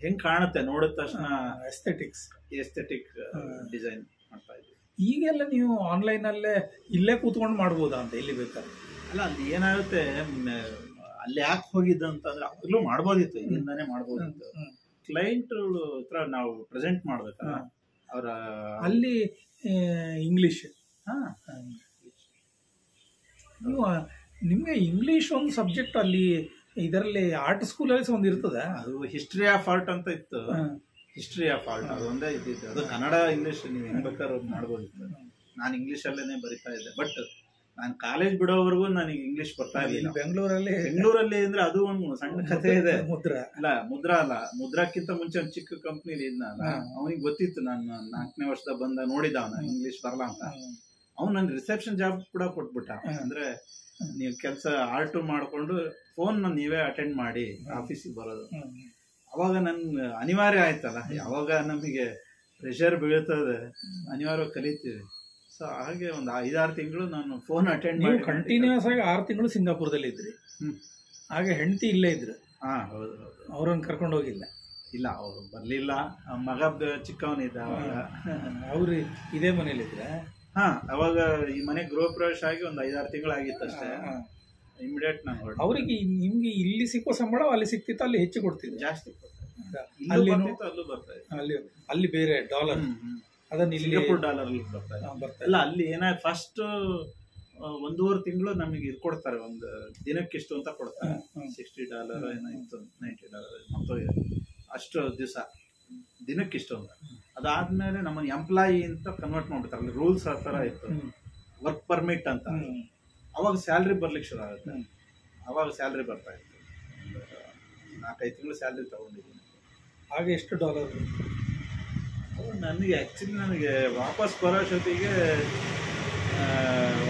ಹೆಂಗ್ ಕಾಣುತ್ತೆ ನೋಡಿದ ತಕ್ಷಣ ಎಸ್ಥೆಟಿಕ್ ಡಿಸೈನ್ ಮಾಡ್ತಾ ಇದ್ವಿ. ಈಗೆಲ್ಲ ನೀವು ಆನ್ಲೈನ್ ಅಲ್ಲೇ ಇಲ್ಲೇ ಕೂತ್ಕೊಂಡು ಮಾಡ್ಬೋದಾ ಅಂತ, ಇಲ್ಲಿ ಬೇಕಾದ್ರೆ? ಅಲ್ಲ, ಅಲ್ಲಿ ಏನಾಗುತ್ತೆ, ಅಲ್ಲಿ ಯಾಕೆ ಹೋಗಿದ್ದು ಅಂತಂದ್ರೆ ಅವಾಗ್ಲೂ ಮಾಡ್ಬೋದಿತ್ತು, ಇಲ್ಲಿಂದಾನೇ ಮಾಡ್ಬೋದಿತ್ತು. ಕ್ಲೈಂಟ್ ಹತ್ರ ನಾವು ಪ್ರೆಸೆಂಟ್ ಮಾಡ್ಬೇಕಲ್ಲ ಅವರ ಅಲ್ಲಿ ಇಂಗ್ಲಿಷ್. ನೀವು ನಿಮ್ಗೆ ಇಂಗ್ಲಿಷ್ ಒಂದು ಸಬ್ಜೆಕ್ಟ್ ಅಲ್ಲಿ ಇದರಲ್ಲಿ ಆರ್ಟ್ ಸ್ಕೂಲಲ್ಲಿ ಒಂದು ಇರ್ತದ, ಅದು ಹಿಸ್ಟ್ರಿ ಆಫ್ ಆರ್ಟ್ ಅಂತ ಇತ್ತು. ಹಿಸ್ಟ್ರಿ ಆಫ್ ಆರ್ಟ್ ಅದು ಒಂದೇ ಇದ್ದಿತ್ತು. ಅದು ಕನ್ನಡ ಇಂಗ್ಲಿಷ್ ನೀವು ಹೆಂಗ್ ಬೇಕಾದ್ರೂ ಮಾಡ್ಬೋದಿತ್ತು. ನಾನು ಇಂಗ್ಲಿಷ್ ಅಲ್ಲೇನೆ ಬರಿತಾ ಇದ್ದೆ, ಬಟ್ ನಾನು ಕಾಲೇಜ್ ಬಿಡೋವರೆಗೂ ನನಗೆ ಇಂಗ್ಲಿಷ್ ಬರ್ತಾ ಇರಲಿಲ್ಲ. ಬೆಂಗಳೂರಲ್ಲಿ ಅಂದ್ರೆ ಅದು ಒಂದು ಸಣ್ಣ ಕಥೆ ಇದೆ. ಮುದ್ರಾ ಅಲ್ಲ, ಮುದ್ರಾಕ್ಕಿಂತ ಮುಂಚೆ ಒಂದು ಚಿಕ್ಕ ಕಂಪ್ನಿಲಿ ಇದ್ನಲ್ಲ, ಅವನಿಗೆ ಗೊತ್ತಿತ್ತು ನಾನು 4ನೇ ವರ್ಷದ ಬಂದ ನೋಡಿದ ಅವನ ಇಂಗ್ಲಿಷ್ ಬರಲ್ಲ ಅಂತ. ಅವ್ನು ನನ್ ರಿಸೆಪ್ಷನ್ ಜಾಬ್ ಕೂಡ ಕೊಟ್ಬಿಟ್ಟ. ಅಂದ್ರೆ ನೀವು ಕೆಲಸ ಆರ್ಟ್ ಮಾಡ್ಕೊಂಡು ಫೋನ್ ನೀವೇ ಅಟೆಂಡ್ ಮಾಡಿ ಆಫೀಸಿಗೆ ಬರೋದು. ಅವಾಗ ನನ್ ಅನಿವಾರ್ಯ ಆಯ್ತಲ್ಲ, ಯಾವಾಗ ನಮಗೆ ಪ್ರೆಷರ್ ಬೀಳ್ತದೆ ಅನಿವಾರ್ಯವಾಗಿ ಕಲಿತೀವಿ. ಸೊ ಹಾಗೆ ಒಂದು 5-6 ತಿಂಗಳು ನಾನು ಫೋನ್ ಅಟೆಂಡ್ ಮಾಡಿ ಕಂಟಿನ್ಯೂಸ್ ಆಗಿ 6 ತಿಂಗಳು ಸಿಂಗಾಪುರದಲ್ಲಿ ಇದ್ರಿ. ಹಾಗೆ ಹೆಂಡತಿ ಇಲ್ಲೇ ಇದ್ರು? ಹೌದು. ಅವ್ರನ್ನ ಕರ್ಕೊಂಡು ಹೋಗಿಲ್ಲ? ಇಲ್ಲ, ಅವ್ರು ಬರ್ಲಿಲ್ಲ. ಮಗ ಚಿಕ್ಕವನಿದ್ದ ಅವಾಗ. ಅವ್ರು ಇದೇ ಮನೇಲಿ ಇದ್ರೆ? ಅವಾಗ ಈ ಮನೆ ಗೃಹ ಪ್ರವೇಶ ಆಗಿ ಒಂದು 5-6 ತಿಂಗಳು ಆಗಿತ್ತು ಅಷ್ಟೇ. ಇಮಿಡಿಯೇಟ್ ನಾನು ಅವ್ರಿಗೆ ನಿಮ್ಗೆ ಇಲ್ಲಿ ಸಿಕ್ಕೋ ಸಂಬಳ ಅಲ್ಲಿ ಸಿಕ್ತಿತ್ತು, ಅಲ್ಲಿ ಹೆಚ್ಚು ಕೊಡ್ತಿದ್ರು? ಜಾಸ್ತಿ ಅಲ್ಲೂ ಬರ್ತಾ ಅಲ್ಲಿ ಬೇರೆ ಡಾಲರ್, ಅದನ್ನ ಸಿಂಗಾಪುರ್ ಡಾಲರ್ ಅಲ್ಲಿ ಬರ್ತಾ ಇಲ್ಲ. ಅಲ್ಲಿ ಏನಾಯ್ತು, ಫಸ್ಟ್ 1.5 ತಿಂಗಳು ನಮಗೆ ಇದು ಕೊಡ್ತಾರೆ, ಒಂದು ದಿನಕ್ಕೆ ಇಷ್ಟು ಅಂತ ಕೊಡ್ತಾರೆ. $60 ಏನೋ ಇತ್ತು, $90 ಮತ್ತು ಅಷ್ಟು ದಿವಸ ದಿನಕ್ಕಿಷ್ಟು ಅಂತ. ಅದಾದ್ಮೇಲೆ ನಮ್ಮನ್ನ ಎಂಪ್ಲಾಯಿ ಅಂತ ಕನ್ವರ್ಟ್ ಮಾಡ್ಬಿಡ್ತಾರೆ. ಅಲ್ಲಿ ರೂಲ್ಸ್ ಆ ಥರ ಇತ್ತು, ವರ್ಕ್ ಪರ್ಮಿಟ್ ಅಂತ. ಅವಾಗ ಸ್ಯಾಲ್ರಿ ಬರ್ಲಿಕ್ಕೆ ಶುರು ಆಗುತ್ತೆ. ಅವಾಗ ಸ್ಯಾಲ್ರಿ ಬರ್ತಾ ಇತ್ತು. 4-5 ತಿಂಗಳು ಸ್ಯಾಲ್ರಿ ತಗೊಂಡಿದ್ದೀನಿ. ಹಾಗೆ ಎಷ್ಟು ಡಾಲರ್? ನನಗೆ ಆ್ಯಕ್ಚುಲಿ ನನಗೆ ವಾಪಸ್ ಬರೋಷ್ಟೊತ್ತಿಗೆ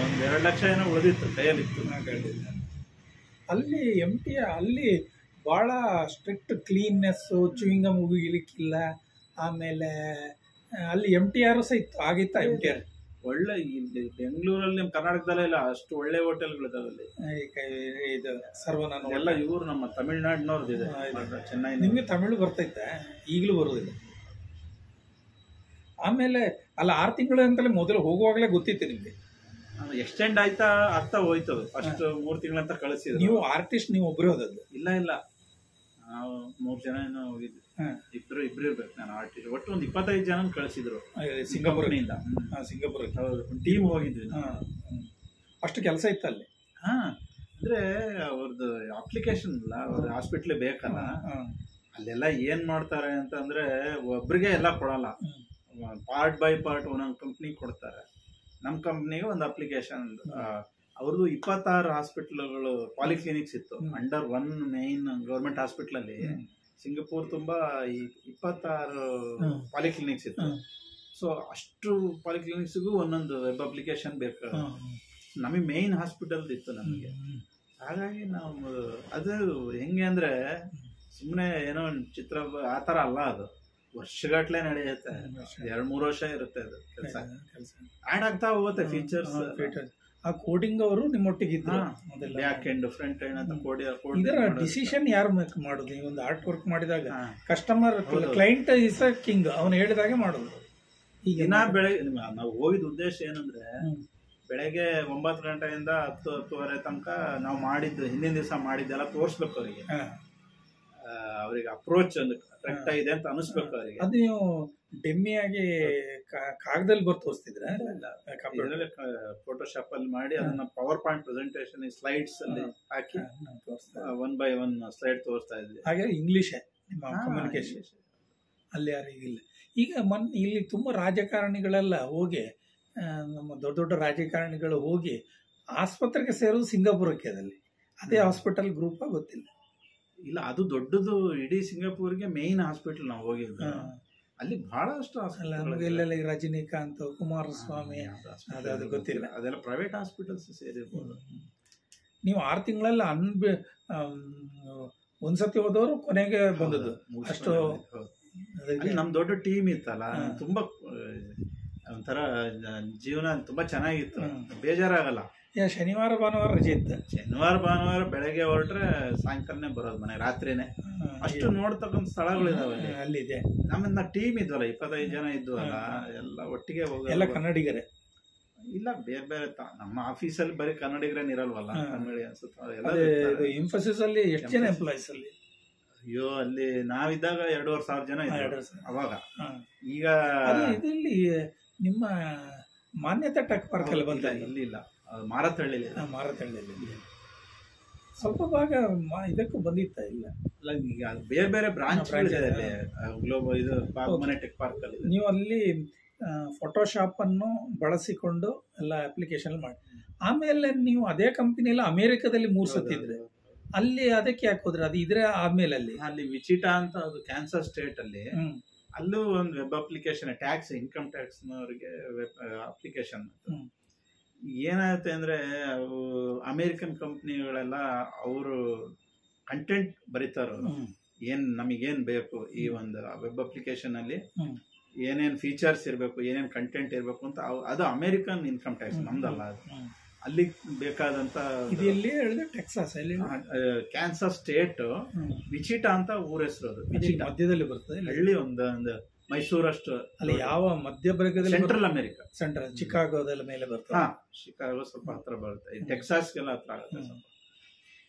ಒಂದು 2 ಲಕ್ಷ ಏನೋ ಉಳಿದಿತ್ತು, ಕೈಯಲ್ಲಿತ್ತು. ಅಲ್ಲಿ ಅಲ್ಲಿ ಭಾಳ ಸ್ಟ್ರಿಕ್ಟ್ ಕ್ಲೀನ್ನೆಸ್ಸು, ಚೂಯಿಂಗಮ್ ಉಗಿಲಿಕ್ಕಿಲ್ಲ. ಆಮೇಲೆ ಅಲ್ಲಿ MTR ಸಹ ಇತ್ತು, ಆಗಿತ್ತ MTR? ಒಳ್ಳೆ ಇಲ್ಲಿ ಬೆಂಗಳೂರಲ್ಲಿ ನಮ್ಮ ಕರ್ನಾಟಕದಲ್ಲೇ ಇಲ್ಲ ಅಷ್ಟು ಒಳ್ಳೆ ಹೋಟೆಲ್ಗಳಿದಾವೆ. ಇದು ಸರ್ವನಾನ ಎಲ್ಲ ಇವರು ನಮ್ಮ ತಮಿಳ್ನಾಡಿನವ್ರದ್ದಿದೆ, ಚೆನ್ನೈ. ನಿಮಗೆ ತಮಿಳು ಬರ್ತೈತೆ? ಈಗಲೂ ಬರೋದಿಲ್ಲ? ಆಮೇಲೆ ಅಲ್ಲ 6 ತಿಂಗಳು ಅಂತಲೇ ಮೊದಲು ಹೋಗುವಾಗಲೇ ಗೊತ್ತಿತ್ತು ನಿಮಗೆ? ಎಕ್ಸ್ಟೆಂಡ್ ಆಗ್ತಾ ಹೋಯ್ತು. ಫಸ್ಟ್ 3 ತಿಂಗಳಂತ ಕಳಿಸಿದ್ರು. ನೀವು ಆರ್ಟಿಸ್ಟ್ ನೀವು ಒಬ್ಬರು ಹೋದದ್ದು? ಇಲ್ಲ, ನಾವು 3 ಜನ ಏನೋ ಹೋಗಿದ್ವಿ. ಇಬ್ರು ಇರ್ಬೇಕು. ನಾನು ಆರ್ಟಿಸ್ಟ್ ಒಟ್ಟು ಒಂದು 25 ಜನ ಕಳಿಸಿದ್ರು ಸಿಂಗಾಪುರ್ನಿಂದ. ಸಿಂಗಾಪುರಕ್ಕೆ ಟೀಮ್ ಹೋಗಿದ್ವಿ. ಅಷ್ಟು ಕೆಲಸ ಇತ್ತು ಅಲ್ಲಿ? ಅಂದ್ರೆ ಅವ್ರದ್ದು ಅಪ್ಲಿಕೇಶನ್ ಇಲ್ಲ, ಅವ್ರ ಹಾಸ್ಪಿಟ್ಲ್ ಬೇಕಲ್ಲ. ಅಲ್ಲೆಲ್ಲ ಏನ್ ಮಾಡ್ತಾರೆ ಅಂತಂದ್ರೆ ಒಬ್ರಿಗೆ ಎಲ್ಲ ಕೊಡಲ್ಲ, ಪಾರ್ಟ್ ಬೈ ಪಾರ್ಟ್ ಒಂದೊಂದು ಕಂಪ್ನಿ ಕೊಡ್ತಾರೆ. ನಮ್ಮ ಕಂಪ್ನಿಗೆ ಒಂದು ಅಪ್ಲಿಕೇಶನ್, ಅವ್ರದ್ದು 26 ಹಾಸ್ಪಿಟ್ಲ್ಗಳು ಪಾಲಿಕ್ಲಿನಿಕ್ಸ್ ಇತ್ತು under one main government hospital ಅಲ್ಲಿ. ಸಿಂಗಾಪುರ್ ತುಂಬಾ 26 ಪಾಲಿಕ್ಲಿನಿಕ್ಸ್ ಇತ್ತು. ಸೊ ಅಷ್ಟು ಪಾಲಿಕ್ಲಿನಿಕ್ಸ್ಗೂ ಒಂದೊಂದು ವೆಬ್ ಅಪ್ಲಿಕೇಶನ್ ಬೇಕು. ನಮಗೆ ಮೇನ್ ಹಾಸ್ಪಿಟಲ್ ಇತ್ತು ನಮಗೆ. ಹಾಗಾಗಿ ನಾವು ಅದು ಹೆಂಗೆ ಅಂದ್ರೆ ಸುಮ್ಮನೆ ಏನೋ ಚಿತ್ರ ಆ ಥರ ಅಲ್ಲ, ಅದು ವರ್ಷಗಟ್ಲೆ ನಡೆಯುತ್ತೆ. 2-3 ವರ್ಷ ಇರುತ್ತೆ ಅದು ಕೆಲಸ. ಆಡ್ ಆಗ್ತಾ ಹೋಗುತ್ತೆ ಫೀಚರ್ಸ್. ಆ ಕೋಡಿಂಗ್ ಅವರು ನಿಮ್ಮೊಟ್ಟಿಗೆ ಇದ್ರು? ಬ್ಯಾಕ್ ಎಂಡ್ ಫ್ರಂಟ್ ಎಂಡ್ ಅಂತ ಇದರ ಡಿಸಿಷನ್ ಯಾರು ಮಾಡೋದು? ನೀವು ಒಂದು ಆರ್ಟ್ ವರ್ಕ್ ಮಾಡಿದಾಗ customer client is a king, ಅವನು ಹೇಳಿದಾಗೆ ಮಾಡೋದು. ಈಗ ದಿನ ಬೆಳಗ್ಗೆ ನಾವು ಹೋಗಿದ ಉದ್ದೇಶ ಏನಂದ್ರೆ ಬೆಳಗ್ಗೆ 9 ಗಂಟೆಯಿಂದ 10-10:30 ತನಕ ನಾವು ಮಾಡಿದ್ದು ಹಿಂದಿನ ದಿವಸ ಮಾಡಿದ್ದೆಲ್ಲ ತೋರಿಸ್ಬೇಕು ಅವರಿಗೆ. ಅವ್ರಿಗೆ ಅಪ್ರೋಚ್ ಕರೆಕ್ಟ್ ಆಗಿದೆ ಅಂತ ಅನಿಸ್ಬೇಕು ಅವರಿಗೆ. ಅದು ನೀವು ಡೆಮ್ಮಿಯಾಗಿ ಕಾಗದಲ್ಲಿ ಬರ್ದು ತೋರಿಸ್ತಿದ್ರೆ? ಫೋಟೋಶಾಪ್ ಅಲ್ಲಿ ಮಾಡಿ ಅದನ್ನ ಪವರ್ ಪಾಯಿಂಟ್ ಪ್ರೆಸೆಂಟೇಷನ್ ಸ್ಲೈಡ್ಸ್ ಅಲ್ಲಿ ಹಾಕಿ 1 by 1 ಸ್ಲೈಡ್ ತೋರಿಸ್ತಾ ಇದ್ವಿ. ಹಾಗೆ ಇಂಗ್ಲಿಷ್ ನಿಮ್ಮ ಕಮ್ಯುನಿಕೇಶನ್ ಅಲ್ಲಿ ಯಾರಿಗಿಲ್ಲ. ಈಗ ಇಲ್ಲಿ ತುಂಬಾ ರಾಜಕಾರಣಿಗಳೆಲ್ಲ ಹೋಗಿ, ನಮ್ಮ ದೊಡ್ಡ ದೊಡ್ಡ ರಾಜಕಾರಣಿಗಳು ಹೋಗಿ ಆಸ್ಪತ್ರೆಗೆ ಸೇರೋದು ಸಿಂಗಾಪುರಕ್ಕೆ. ಅದೇ ಹಾಸ್ಪಿಟಲ್ ಗ್ರೂಪ್ ಗೊತ್ತಿಲ್ಲ. ಇಲ್ಲ, ಅದು ದೊಡ್ಡದು ಇಡೀ ಸಿಂಗಾಪುರ್ಗೆ ಮೇನ್ ಹಾಸ್ಪಿಟಲ್ ನಾವು ಹೋಗಿದ್ದು. ಅಲ್ಲಿ ಬಹಳಷ್ಟು ನಮ್ಗೆ ಎಲ್ಲೆಲ್ಲ ಈ ರಜನಿಕಾಂತ್, ಕುಮಾರಸ್ವಾಮಿ ಅದು ಗೊತ್ತಿಲ್ಲ, ಅದೆಲ್ಲ ಪ್ರೈವೇಟ್ ಹಾಸ್ಪಿಟಲ್ಸ್ ಸೇರಿರ್ಬೋದು. ನೀವು 6 ತಿಂಗಳಲ್ಲಿ ಒಂದ್ಸತಿ ಹೋದವರು ಕೊನೆಗೆ ಬಂದದ್ದು ಅಷ್ಟು. ನಮ್ ದೊಡ್ಡ ಟೀಮ್ ಇತ್ತಲ್ಲ, ತುಂಬಾ ಒಂಥರ ಜೀವನ ತುಂಬಾ ಚೆನ್ನಾಗಿತ್ತು, ಬೇಜಾರಾಗಲ್ಲ. ಶನಿವಾರ ಭಾನುವಾರ ರಜೆ ಇತ್ತು. ಶನಿವಾರ ಭಾನುವಾರ ಬೆಳಗ್ಗೆ ಹೊರಟ್ರೆ ಸಾಯಂಕಾಲನೇ ಬರೋದು ಮನೆ, ರಾತ್ರಿನೇ. ಅಷ್ಟು ನೋಡ್ತಕ್ಕಂಥ ಸ್ಥಳಗಳಿದಾವೆ ಅಲ್ಲಿದೆ. ನಮ್ಮಿಂದ ಟೀಮ್ ಇದ್ವಲ್ಲ, 25 ಜನ ಇದ್ವಲ್ಲ, ಎಲ್ಲ ಒಟ್ಟಿಗೆ ಹೋಗ. ಎಲ್ಲ ಕನ್ನಡಿಗರೇ? ಇಲ್ಲ, ಬೇರೆ ಬೇರೆ. ನಮ್ಮ ಆಫೀಸಲ್ಲಿ ಬರೀ ಕನ್ನಡಿಗರೇನ್ ಇರಲ್ವಲ್ಲ, ಕನ್ನಡಿ ಅನ್ಸುತ್ತೆ ಎಲ್ಲ. ಇನ್ಫೋಸಿಸ್ ಅಲ್ಲಿ ಎಷ್ಟು ಜನ ಎಂಪ್ಲಾಯೀಸ್ ಅಲ್ಲಿ? ಅಯ್ಯೋ, ಅಲ್ಲಿ ನಾವಿದ್ದಾಗ 2,500 ಜನ ಇದ್ರು ಅವಾಗ. ಈಗ ಇದರಲ್ಲಿ ನಿಮ್ಮ ಮಾನ್ಯತಾ ಟೆಕ್ ಪಾರ್ಕ್ ಅಲ್ಲಿ ಬಂದ? ಇಲ್ಲ, ಮಾರತಹಳ್ಳಿ. ಸ್ವಲ್ಪ ಭಾಗ ಇದಕ್ಕೂ ಬಂದಿತ್ತ? ಇಲ್ಲ, ಈಗ ಬೇರೆ ಬೇರೆ ಬ್ರಾಂಚ್ ಗ್ಲೋಬಲ್ ಇದು ಬಾಗ್ಮನೆ ಟೆಕ್ ಪಾರ್ಕ್ ಅಲ್ಲಿ. ನೀವು ಅಲ್ಲಿ ಫೋಟೋಶಾಪ್ ಅನ್ನು ಬಳಸಿಕೊಂಡು ಎಲ್ಲ ಅಪ್ಲಿಕೇಶನ್ ಮಾಡಿ, ಆಮೇಲೆ ನೀವು ಅದೇ ಕಂಪನಿಯಲ್ಲಿ ಅಮೆರಿಕದಲ್ಲಿ 3 ಸತಿ ಇದ್ರೆ ಅಲ್ಲಿ ಅದಕ್ಕೆ ಯಾಕೆ ಹೋದ್ರೆ? ಅದು ಇದ್ರೆ ಆದ್ಮೇಲೆ ಅಲ್ಲಿ ವಿಚಿಟಾ ಅಂತ, ಅದು ಕ್ಯಾನ್ಸರ್ ಸ್ಟೇಟ್ ಅಲ್ಲಿ, ಅಲ್ಲೂ ಒಂದು web application, tax, income tax ನವರಿಗೆ ಅಪ್ಲಿಕೇಶನ್. ಏನಾಗುತ್ತೆ ಅಂದ್ರೆ, ಅಮೇರಿಕನ್ ಕಂಪ್ನಿಗಳೆಲ್ಲ ಅವರು ಕಂಟೆಂಟ್ ಬರೀತಾರೋ, ನಮಗೇನ್ ಬೇಕು ಈ ಒಂದು ವೆಬ್ ಅಪ್ಲಿಕೇಶನ್ ಅಲ್ಲಿ, ಏನೇನ್ ಫೀಚರ್ಸ್ ಇರಬೇಕು, ಏನೇನ್ ಕಂಟೆಂಟ್ ಇರಬೇಕು ಅಂತ. ಅದು ಅಮೇರಿಕನ್ ಇನ್ಕಮ್ ಟ್ಯಾಕ್ಸ್, ನಮ್ದಲ್ಲ ಅದು. ಅಲ್ಲಿ ಬೇಕಾದಂತ ಟೆಕ್ಸಾಸ್ ಕ್ಯಾನ್ಸರ್ ಸ್ಟೇಟ್ ವಿಚಿಟಾ ಅಂತ ಊರ ಹೆಸರು. ಅದು ಮಧ್ಯದಲ್ಲಿ ಬರ್ತದೆ ಹಳ್ಳಿ, ಒಂದು ಮೈಸೂರಷ್ಟು. ಅಲ್ಲಿ ಯಾವ ಮಧ್ಯಭಾಗದಲ್ಲಿ? ಸೆಂಟ್ರಲ್ ಅಮೆರಿಕಾ, ಸೆಂಟ್ರಲ್ ಚಿಕಾಗೋದಲ್ಲಿ ಮೇಲೆ ಬರ್ತದೆ. ಶಿಕಾಗೋ ಸ್ವಲ್ಪ ಹತ್ರ ಬರುತ್ತೆ, ಟೆಕ್ಸಾಸ್ಗೆಲ್ಲ ಹತ್ರ ಆಗುತ್ತೆ ಸ್ವಲ್ಪ.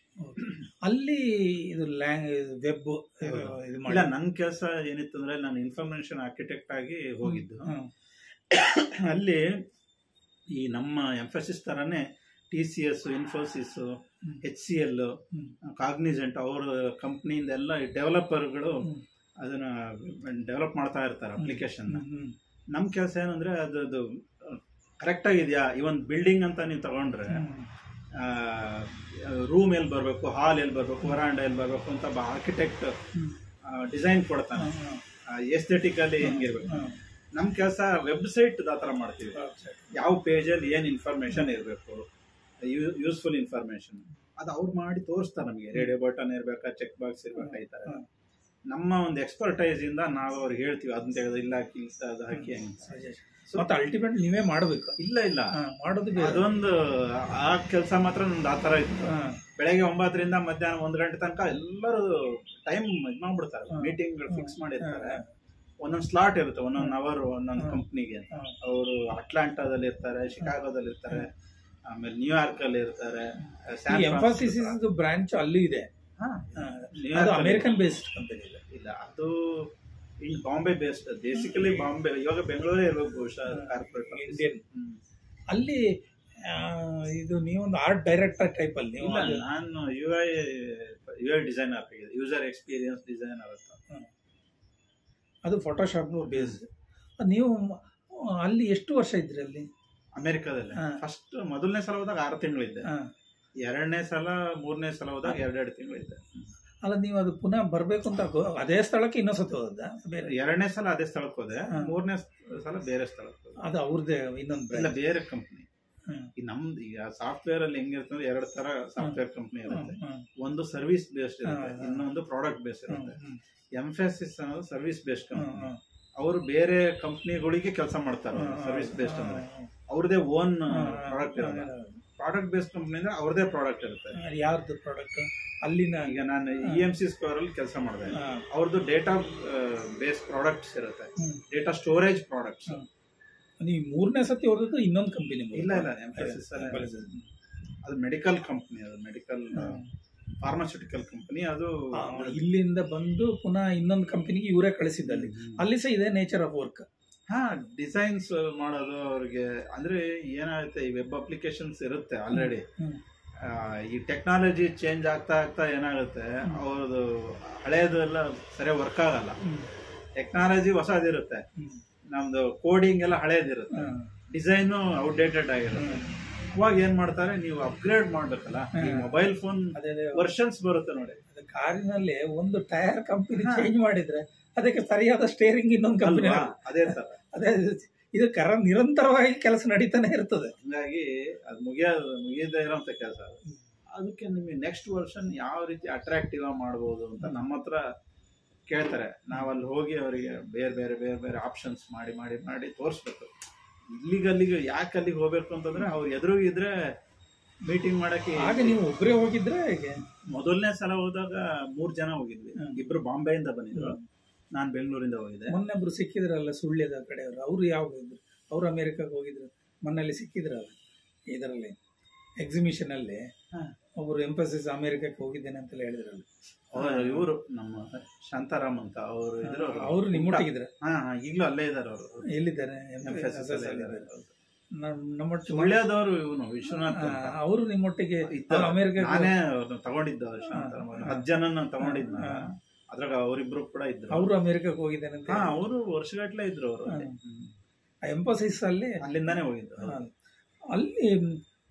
ಅಲ್ಲಿ ಇದು ವೆಬ್ ಇಲ್ಲ, ನನ್ನ ಕೆಲಸ ಏನಿತ್ತು ಅಂದ್ರೆ, ನಾನು ಇನ್ಫಾರ್ಮೇಶನ್ ಆರ್ಕಿಟೆಕ್ಟ್ ಆಗಿ ಹೋಗಿದ್ದು. ಅಲ್ಲಿ ಈ ನಮ್ಮ ಎಂಫಸಿಸ್ ತರಾನೇ TCS, ಇನ್ಫೋಸಿಸ್, HCL, ಕಾಗ್ನಿಸೆಂಟ್ ಅವ್ರ ಕಂಪ್ನಿಯಿಂದ ಎಲ್ಲ ಡೆವಲಪರ್ಗಳು ಅದನ್ನ ಡೆವಲಪ್ ಮಾಡ್ತಾ ಇರ್ತಾರೆ ಅಪ್ಲಿಕೇಶನ್. ನಮ್ಮ ಕೆಲಸ ಏನಂದ್ರೆ, ಅದು ಕರೆಕ್ಟ್ ಆಗಿದೆಯಾ, ಈ ಒಂದು ಬಿಲ್ಡಿಂಗ್ ಅಂತ ನೀವು ತಗೊಂಡ್ರೆ ರೂಮ್ ಎಲ್ಲಿ ಬರಬೇಕು, ಹಾಲ್ ಎಲ್ಲಿ ಬರಬೇಕು, ವರಾಂಡ ಎಲ್ಲಿ ಬರಬೇಕು ಅಂತ ಆರ್ಕಿಟೆಕ್ಟ್ ಡಿಸೈನ್ ಕೊಡ್ತಾನೆ, ಎಸ್ಥೆಟಿಕಲಿ ಹೆಂಗಿರ್ಬೇಕು. ನಮ್ಮ ಕೆಲಸ ವೆಬ್ಸೈಟ್ ಆ ಥರ ಮಾಡ್ತೀವಿ. ಯಾವ ಪೇಜಲ್ಲಿ ಏನು ಇನ್ಫಾರ್ಮೇಶನ್ ಇರಬೇಕು, ಯೂಸ್ಫುಲ್ ಇನ್ಫಾರ್ಮೇಶನ್, ಅದು ಅವ್ರು ಮಾಡಿ ತೋರಿಸ್ತಾರೆ ನಮಗೆ. ರೇಡಿಯೋ ಬಟನ್ ಇರಬೇಕಾ, ಚೆಕ್ ಬಾಕ್ಸ್ ಇರಬೇಕಾ, ಈ ಥರ. ನಮ್ಮ ಒಂದು ಎಕ್ಸ್ಪರ್ಟೈಸ್ ಇಂದ ನಾವು ಅವ್ರಿಗೆ ಹೇಳ್ತೀವಿ, ಅದನ್ನ ತೆಗೆದು ಇಲ್ಲ ಹಾಕಿ, ಅದು ಹಾಕಿ ಅಂತ. ಮತ್ತೆ ಅಲ್ಟಿಮೇಟ್ ನೀವೇ ಮಾಡಬೇಕು? ಇಲ್ಲ ಮಾಡೋದು ಅದೊಂದು ಆ ಕೆಲಸ ಮಾತ್ರ ನಮ್ದು ಆ ಥರ ಇತ್ತು. ಬೆಳಗ್ಗೆ 9 ರಿಂದ ಮಧ್ಯಾಹ್ನ 1 ಗಂಟೆ ತನಕ ಎಲ್ಲರೂ ಟೈಮ್ ಇದು ಮಾಡ್ಬಿಡ್ತಾರೆ, ಮೀಟಿಂಗ್ ಫಿಕ್ಸ್ ಮಾಡಿರ್ತಾರೆ. ಒಂದೊಂದು ಸ್ಲಾಟ್ ಇರುತ್ತೆ, 1 ಅವರ್ ಒಂದೊಂದು ಕಂಪ್ನಿಗೆ. ಅವರು ಅಟ್ಲಾಂಟಾದಲ್ಲಿ ಇರ್ತಾರೆ, ಶಿಕಾಗೋದಲ್ಲಿ ಇರ್ತಾರೆ, ಆಮೇಲೆ ನ್ಯೂಯಾರ್ಕ್ ಅಲ್ಲಿ ಇರ್ತಾರೆ. ಎಂಫಸಿಸ್ ಬ್ರಾಂಚ್ ಅಲ್ಲಿ ಇದೆ. ಅಮೆರಿಕನ್ ಬೇಸ್ಡ್ ಕಂಪನಿ ಇಲ್ಲ, ಅದು ಇನ್ ಬಾಂಬೆ ಬೇಸ್ಡ್, ಬೇಸಿಕಲಿ ಬಾಂಬೆ. ಇವಾಗ ಬೆಂಗಳೂರೇ ಇರಬೇಕು ಬಹುಶಃ, ಕಾರ್ಪೊರೇಟ್ ಇಂಡಿಯನ್. ಅಲ್ಲಿ ಇದು ನೀವೊಂದು ಆರ್ಟ್ ಡೈರೆಕ್ಟರ್ ಟೈಪ್ ಅಲ್ಲಿ? ನಾನು UI ಡಿಸೈನರ್ ಆಗಿದೆ, ಯೂಸರ್ ಎಕ್ಸ್ಪೀರಿಯನ್ಸ್ ಡಿಸೈನರ್ ಅಂತ. ಅದು ಫೋಟೋಶಾಪ್ ಬೇಸ್ಡ್. ನೀವು ಅಲ್ಲಿ ಎಷ್ಟು ವರ್ಷ ಇದ್ರಿ ಅಲ್ಲಿ? ಅಮೆರಿಕಾದಲ್ಲಿ ಫಸ್ಟ್ ಮೊದಲನೇ ಸಲ ಹೋದಾಗ 6 ತಿಂಗಳಿದ್ದೆ. 2ನೇ ಸಲ 3ನೇ ಸಲ ಹೋದಾಗ 2 ತಿಂಗಳಿದ್ದೆ. ಅಲ್ಲ, ನೀವು ಅದು ಪುನಃ ಬರ್ಬೇಕು ಅಂತ ಅದೇ ಸ್ಥಳಕ್ಕೆ ಇನ್ನೊಂದ್ಸತಿ ಹೋದ? 2ನೇ ಸಲ ಅದೇ ಸ್ಥಳಕ್ಕೆ ಹೋದೆ, 3ನೇ ಸಲ ಬೇರೆ ಸ್ಥಳಕ್ಕೆ ಹೋದೆ. ಅದು ಅವ್ರದ್ದೇ ಇನ್ನೊಂದು? ಇಲ್ಲ, ಬೇರೆ ಕಂಪ್ನಿ. ನಮ್ದು ಈಗ ಸಾಫ್ಟ್ವೇರ್ ಅಲ್ಲಿ ಹೆಂಗಿರ್ತಂದ್ರೆ 2 ತರ ಸಾಫ್ಟ್ವೇರ್ ಕಂಪ್ನಿ ಇರುತ್ತೆ. ಒಂದು ಸರ್ವಿಸ್ ಬೇಸ್ಡ್ ಇರುತ್ತೆ, ಇನ್ನೊಂದು ಪ್ರಾಡಕ್ಟ್ ಬೇಸ್ಡ್ ಇರುತ್ತೆ. ಎಂಫಸಿಸ್ ಅನ್ನೋದು ಸರ್ವಿಸ್ ಬೇಸ್ಡ್ ಕಂಪ್ನಿ. ಅವರು ಬೇರೆ ಕಂಪ್ನಿಗಳಿಗೆ ಕೆಲಸ ಮಾಡ್ತಾರೆ. ಸರ್ವಿಸ್ ಬೇಸ್ಡ್ ಅಂದ್ರೆ ಅವ್ರದೇ ಓನ್ ಪ್ರಾಡಕ್ಟ್ ಇರುತ್ತೆ. ಪ್ರಾಡಕ್ಟ್ ಬೇಸ್ಡ್ ಕಂಪ್ನಿ ಅಂದ್ರೆ ಅವ್ರದೇ ಪ್ರಾಡಕ್ಟ್ ಇರುತ್ತೆ. ಯಾರ್ದು ಪ್ರಾಡಕ್ಟ್? ಅಲ್ಲಿನ ಈಗ ನಾನು EMC ಸ್ಕ್ವೇರ್ ಅಲ್ಲಿ ಕೆಲಸ ಮಾಡಿದೆ. ಅವ್ರದ್ದು ಡೇಟಾ ಬೇಸ್ ಪ್ರಾಡಕ್ಟ್ಸ್ ಇರುತ್ತೆ, ಡೇಟಾ ಸ್ಟೋರೇಜ್ ಪ್ರಾಡಕ್ಟ್ಸ್. ನೀವು 3ನೇ ಸತಿ ಹೋದದ್ದು ಇನ್ನೊಂದು ಕಂಪನಿ? ಇಲ್ಲ, ಎಂಫಸಿಸ್ ಅದು ಮೆಡಿಕಲ್ ಕಂಪ್ನಿ, ಅದು ಮೆಡಿಕಲ್ ಫಾರ್ಮಾಸ್ಯೂಟಿಕಲ್ ಕಂಪನಿ. ಅದು ಇಲ್ಲಿಂದ ಬಂದು ಪುನಃ ಇನ್ನೊಂದು ಕಂಪನಿಗೆ ಇವರೇ ಕಳಿಸಿದ್ದಲ್ಲಿ. ಅಲ್ಲಿ ಸಹ ಇದೆ ನೇಚರ್ ಆಫ್ ವರ್ಕ್. ಡಿಸೈನ್ಸ್ ಮಾಡೋದು ಅವ್ರಿಗೆ. ಅಂದ್ರೆ ಏನಾಗುತ್ತೆ, ಈ ವೆಬ್ ಅಪ್ಲಿಕೇಶನ್ಸ್ ಇರುತ್ತೆ ಆಲ್ರೆಡಿ. ಈ ಟೆಕ್ನಾಲಜಿ ಚೇಂಜ್ ಆಗ್ತಾ ಆಗ್ತಾ ಏನಾಗುತ್ತೆ, ಅವ್ರದ್ದು ಹಳೇದೆಲ್ಲ ಸರಿಯಾಗಿ ವರ್ಕ್ ಆಗಲ್ಲ. ಟೆಕ್ನಾಲಜಿ ಹೊಸದಿರುತ್ತೆ, ನಮ್ದು ಕೋಡಿಂಗ್ ಎಲ್ಲ ಹಳೇದಿರುತ್ತೆ, ಡಿಸೈನು ಔಟ್ಡೇಟೆಡ್ ಆಗಿರುತ್ತೆ. ಅವಾಗ ಏನ್ ಮಾಡ್ತಾರೆ, ನೀವು ಅಪ್ಗ್ರೇಡ್ ಮಾಡ್ಬೇಕಲ್ಲ. ಈ ಮೊಬೈಲ್ ಫೋನ್ ವರ್ಷನ್ಸ್ ಬರುತ್ತೆ ನೋಡಿ, ಕಾರಿನಲ್ಲಿ ಒಂದು ಟೈರ್ ಕಂಪನಿ ಚೇಂಜ್ ಮಾಡಿದ್ರೆ ಅದಕ್ಕೆ ಸರಿಯಾದ ಸ್ಟೇರಿಂಗ್ ಇನ್ನೊಂದು ಕಂಪನಿ. ಅದೇ ತರ ಅದೇ ಇದು ನಿರಂತರವಾಗಿ ಕೆಲಸ ನಡೀತಾನೆ ಇರ್ತದೆ. ಹಂಗಾಗಿ ಅದು ಮುಗಿಯದೇ ಇರೋಂಥ ಕೆಲಸ. ಅದಕ್ಕೆ ನಿಮಗೆ ನೆಕ್ಸ್ಟ್ ವರ್ಷನ್ ಯಾವ ರೀತಿ ಅಟ್ರಾಕ್ಟಿವ್ ಮಾಡ್ಬೋದು ಅಂತ ನಮ್ಮ ಹತ್ರ ಕೇಳ್ತಾರೆ. ನಾವಲ್ಲಿ ಹೋಗಿ ಅವರಿಗೆ ಬೇರೆ ಬೇರೆ ಬೇರೆ ಬೇರೆ ಆಪ್ಷನ್ಸ್ ಮಾಡಿ ಮಾಡಿ ಮಾಡಿ ತೋರಿಸ್ಬೇಕು. ಅಲ್ಲಿಗೆ ಯಾಕೆ ಅಲ್ಲಿಗೆ ಹೋಗ್ಬೇಕು ಅಂತಂದ್ರೆ ಅವ್ರು ಎದುರುಗಿದ್ರೆ ಮೀಟಿಂಗ್ ಮಾಡಕ್ಕೆ. ಆಗ ನೀವು ಒಬ್ಬರೇ ಹೋಗಿದ್ರೆ ಹೇಗೆ? ಮೊದಲನೇ ಸಲ ಹೋದಾಗ 3 ಜನ ಹೋಗಿದ್ವಿ. ಇಬ್ರು ಬಾಂಬೆಯಿಂದ ಬಂದಿದ್ರು, ನಾನು ಬೆಂಗಳೂರಿಂದ ಹೋಗಿದ್ದೆ. ಮೊನ್ನೆಬ್ರು ಸಿಕ್ಕಿದ್ರಲ್ಲ ಸುಳ್ಳ್ಯದ ಕಡೆಯವರು, ಅವ್ರು ಯಾವ ಇದ್ರು? ಅವ್ರು ಅಮೆರಿಕಕ್ಕೆ ಹೋಗಿದ್ರು, ಮೊನ್ನಲ್ಲಿ ಸಿಕ್ಕಿದ್ರಲ್ಲ ಇದರಲ್ಲಿ ಎಕ್ಸಿಬಿಷನ್ ಅಲ್ಲಿ. ಒಬ್ರು ಎಂಫಸಿಸ್ ಅಮೆರಿಕಕ್ಕೆ ಹೋಗಿದ್ದೇನೆ ಅಂತೆಲ್ಲ ಹೇಳಿದ್ರಲ್ಲ. ಇವರು ನಮ್ಮ ಶಾಂತಾರಾಮ್ ಅಂತ ಅವರು ಇದ್ರು. ಅವ್ರು ನಿಮ್ಮೊಟ್ಟಿಗಿದ್ರ? ಈಗಲೂ ಅಲ್ಲೇ ಇದಾರೆ. ಅವರು ಎಲ್ಲಿದ್ದಾರೆ? ಒಳ್ಳೆಯದವರು. ಇವನು ವಿಶ್ವನಾಥ್ ಅವರು ನಿಮ್ಮೊಟ್ಟಿಗೆ ಅಮೆರಿಕ. ನಾನೇ ತಗೊಂಡಿದ್ದವರು ಶಾಂತಾರಾಮ್ 10 ಜನ ತಗೊಂಡಿದ್ನ. ಅದ್ರಾಗ ಅವರಿಬ್ರು ಕೂಡ ಇದ್ರು. ಅವರು ಅಮೆರಿಕಕ್ಕೆ ಹೋಗಿದ್ದೇನೆ ಅಂತ. ಅವರು ವರ್ಷಗಟ್ಲೆ ಇದ್ರು. ಅವರು ಎಂಫಸಿಸ್ ಅಲ್ಲಿ ಅಲ್ಲಿಂದಾನೇ ಹೋಗಿದ್ದು.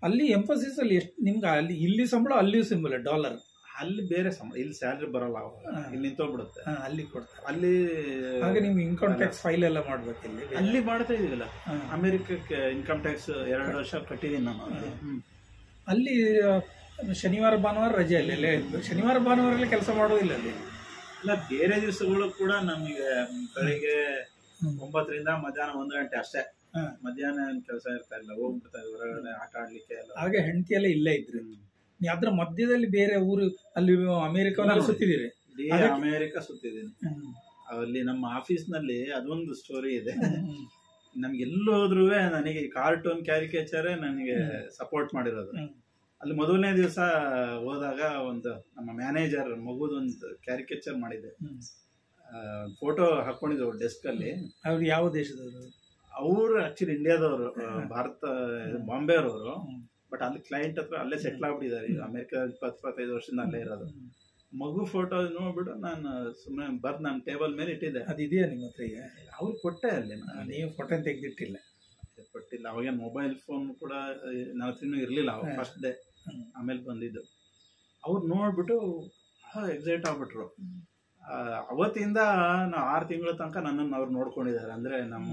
ಅಲ್ಲಿ ಎಂಫಸಿಸ್ ಅಲ್ಲಿ ಎಷ್ಟು ನಿಮ್ಗೆ ಅಲ್ಲಿ ಇಲ್ಲಿ ಸಂಬಳ ಅಲ್ಲಿಯೂ ಸಿಂಬಲ್ ಡಾಲರ್. ಅಲ್ಲಿ ಬೇರೆ ಸಂಬಳ, ಇಲ್ಲಿ ಸ್ಯಾಲ್ರಿ ಬರಲ್ಲ, ಇಲ್ಲಿ ನಿಂತೋಗ್ಬಿಡುತ್ತೆ. ಅಲ್ಲಿ ಕೊಡ್ತಾರೆ. ಅಲ್ಲಿ ಹಾಗೆ ನೀವು ಇನ್ಕಮ್ ಟ್ಯಾಕ್ಸ್ ಫೈಲ್ ಎಲ್ಲ ಮಾಡ್ಬೇಕು. ಅಲ್ಲಿ ಮಾಡ್ತಾ ಇದೀವಲ್ಲ. ಅಮೆರಿಕಕ್ಕೆ ಇನ್ಕಮ್ ಟ್ಯಾಕ್ಸ್ 2 ವರ್ಷ ಕಟ್ಟಿದೀನಿ ನಾನು. ಅಲ್ಲಿ ಶನಿವಾರ ಭಾನುವಾರ ರಜೆ ಅಲ್ಲಿ ಶನಿವಾರ ಭಾನುವಾರ ಕೆಲಸ ಮಾಡೋದಿಲ್ಲ ಅಲ್ಲಿ. ಇಲ್ಲ, ಬೇರೆ ದಿವಸಗಳು ಕೂಡ ನಮಗೆ ಬೆಳಿಗ್ಗೆ 9 ರಿಂದ ಮಧ್ಯಾಹ್ನ 1 ಗಂಟೆ ಅಷ್ಟೇ. ಮಧ್ಯಾಹ್ನ ಕೆಲಸ ಇರ್ತಾ ಇಲ್ಲ, ಹೋಗ್ಬಿಡ್ತಾ ಇದ್ವಿ ಹೊರಗಡೆ ಆಟ ಆಡ್ಲಿಕ್ಕೆ ಎಲ್ಲ. ಹಾಗೆ ಹೆಂಡತಿ ಎಲ್ಲ ಇಲ್ಲೇ ಇದ್ರಿ. ಅದ್ರ ಮಧ್ಯದಲ್ಲಿ ಬೇರೆ ಊರು ಅಲ್ಲಿ ಅಮೆರಿಕ ಸುತ್ತಿದ್ದೀರಿ? ಅಮೆರಿಕ ಸುತ್ತಿದ್ದೀನಿ. ಅಲ್ಲಿ ನಮ್ಮ ಆಫೀಸ್ ನಲ್ಲಿ ಅದೊಂದು ಸ್ಟೋರಿ ಇದೆ. ನಮ್ಗೆ ಎಲ್ಲೋದ್ರೂ ನನಗೆ ಕಾರ್ಟೂನ್ ಕ್ಯಾರಿಕೇಚರೇ ನನಗೆ ಸಪೋರ್ಟ್ ಮಾಡಿರೋದು. ಅಲ್ಲಿ ಮೊದಲನೇ ದಿವಸ ಹೋದಾಗ ಒಂದು ನಮ್ಮ ಮ್ಯಾನೇಜರ್ ಮಗುದೊಂದು ಕ್ಯಾರಿಕೇಚರ್ ಮಾಡಿದ್ದೆ. ಫೋಟೋ ಹಾಕೊಂಡಿದ್ರು ಡೆಸ್ಕ್ ಅಲ್ಲಿ. ಅವ್ರು ಯಾವ ದೇಶದವರು? ಅವರು ಆಕ್ಚುಲಿ ಇಂಡಿಯಾದವರು, ಭಾರತ ಬಾಂಬೆ ಅವರು. ಬಟ್ ಅಲ್ಲಿ ಕ್ಲೈಂಟ್ ಹತ್ರ ಅಲ್ಲೇ ಸೆಟ್ಲ್ ಆಗ್ಬಿಟ್ಟಿದ್ದಾರೆ. ಈಗ ಅಮೆರಿಕ 20-25 ವರ್ಷದಿಂದ ಅಲ್ಲೇ ಇರೋದು. ಮಗು ಫೋಟೋ ನೋಡ್ಬಿಟ್ಟು ನಾನು ಸುಮ್ಮನೆ ನಾನು ಟೇಬಲ್ ಮೇಲೆ ಇಟ್ಟಿದ್ದೆ. ಅದಿದೆಯಾ ನಿಮ್ಮ ಹತ್ರ? ಈಗ ಅವ್ರು ಕೊಟ್ಟೆ ಅಲ್ಲಿ. ನೀವು ಫೋಟೋ ತೆಗೆದಿಟ್ಟಿಲ್ಲ? ಕೊಟ್ಟಿಲ್ಲ. ಅವಾಗೇನು ಮೊಬೈಲ್ ಫೋನ್ ಕೂಡ ನನ್ನ ಹತ್ರನೂ ಇರಲಿಲ್ಲ ಅವಾಗ, ಫಸ್ಟ್ ಡೇ. ಆಮೇಲೆ ಬಂದಿದ್ದು. ಅವ್ರು ನೋಡ್ಬಿಟ್ಟು ಎಕ್ಸೈಟ್ ಆಗ್ಬಿಟ್ರು. ಅವತ್ತಿಂದ ನಾವು 6 ತಿಂಗಳ ತನಕ ನನ್ನನ್ನು ಅವ್ರು ನೋಡ್ಕೊಂಡಿದ್ದಾರೆ. ಅಂದ್ರೆ ನಮ್ಮ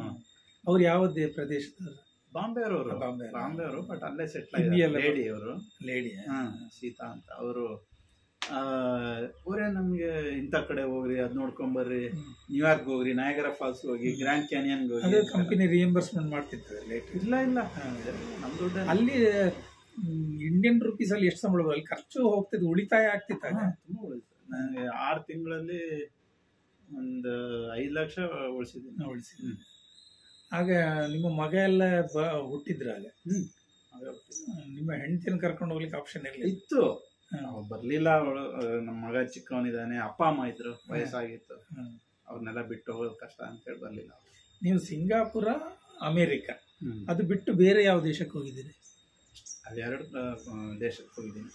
ಅವ್ರು ಯಾವುದೇ ಪ್ರದೇಶದವರು? ಬಾಂಬೆ ಅವರು. ಬಟ್ ಅಲ್ಲೇ ಸೆಟ್ಲ್ ಆಗಿದ್ದಾರೆ. ಲೇಡಿ ಅವರು. ಲೇಡಿ ಸೀತಾ ಅಂತ ಅವರು. ಅವರೇ ನಮ್ಗೆ ಇಂಥ ಕಡೆ ಹೋಗ್ರಿ, ಅದ್ ನೋಡ್ಕೊಂಬರ್ರಿ, ನ್ಯೂಯಾರ್ಕ್ ಹೋಗ್ರಿ, ನಯಾಗರ ಫಾಲ್ಸ್ ಹೋಗಿ, ಗ್ರ್ಯಾಂಡ್ ಕ್ಯಾನಿಯನ್ ಹೋಗಿ. ಕಂಪನಿ ರಿಯಂಬರ್ಸ್ಮೆಂಟ್ ಮಾಡ್ತಿರ್ತಾರೆ? ಇಲ್ಲ ನಮ್ ದುಡ್ಡು. ಅಲ್ಲಿ ಇಂಡಿಯನ್ ರುಪೀಸ್ ಅಲ್ಲಿ ಎಷ್ಟು ಸಂಬಳ? ಅಲ್ಲಿ ಖರ್ಚು ಹೋಗ್ತಿದ್ದು, ಉಳಿತಾಯ ಆಗ್ತಿತ್ತ? ತುಂಬಾ ಉಳಿತು. ನನಗೆ 6 ತಿಂಗಳಲ್ಲಿ ಒಂದು 5 ಲಕ್ಷ ಉಳಿಸಿದ್ದೀನಿ. ಆಗ ನಿಮ್ಮ ಮಗ ಎಲ್ಲ ಹುಟ್ಟಿದ್ರ? ಆಗ ನಿಮ್ಮ ಹೆಂಡತಿನ ಕರ್ಕೊಂಡು ಹೋಗ್ಲಿಕ್ಕೆ ಆಪ್ಷನ್ ಇತ್ತು. ಬರ್ಲಿಲ್ಲ. ಅವಳು ನಮ್ಮ ಮಗ ಚಿಕ್ಕವನಿದ್ದಾನೆ, ಅಪ್ಪ ಅಮ್ಮ ಇದ್ರು, ವಯಸ್ಸಾಗಿತ್ತು, ಅವ್ರನ್ನೆಲ್ಲ ಬಿಟ್ಟು ಹೋಗೋದು ಕಷ್ಟ ಅಂತೇಳಿ ಬರ್ಲಿಲ್ಲ. ನೀವು ಸಿಂಗಾಪುರ, ಅಮೆರಿಕ ಅದು ಬಿಟ್ಟು ಬೇರೆ ಯಾವ ದೇಶಕ್ಕೆ ಹೋಗಿದ್ದೀರಿ? ಅದು 2 ದೇಶಕ್ಕೆ ಹೋಗಿದ್ದೀನಿ.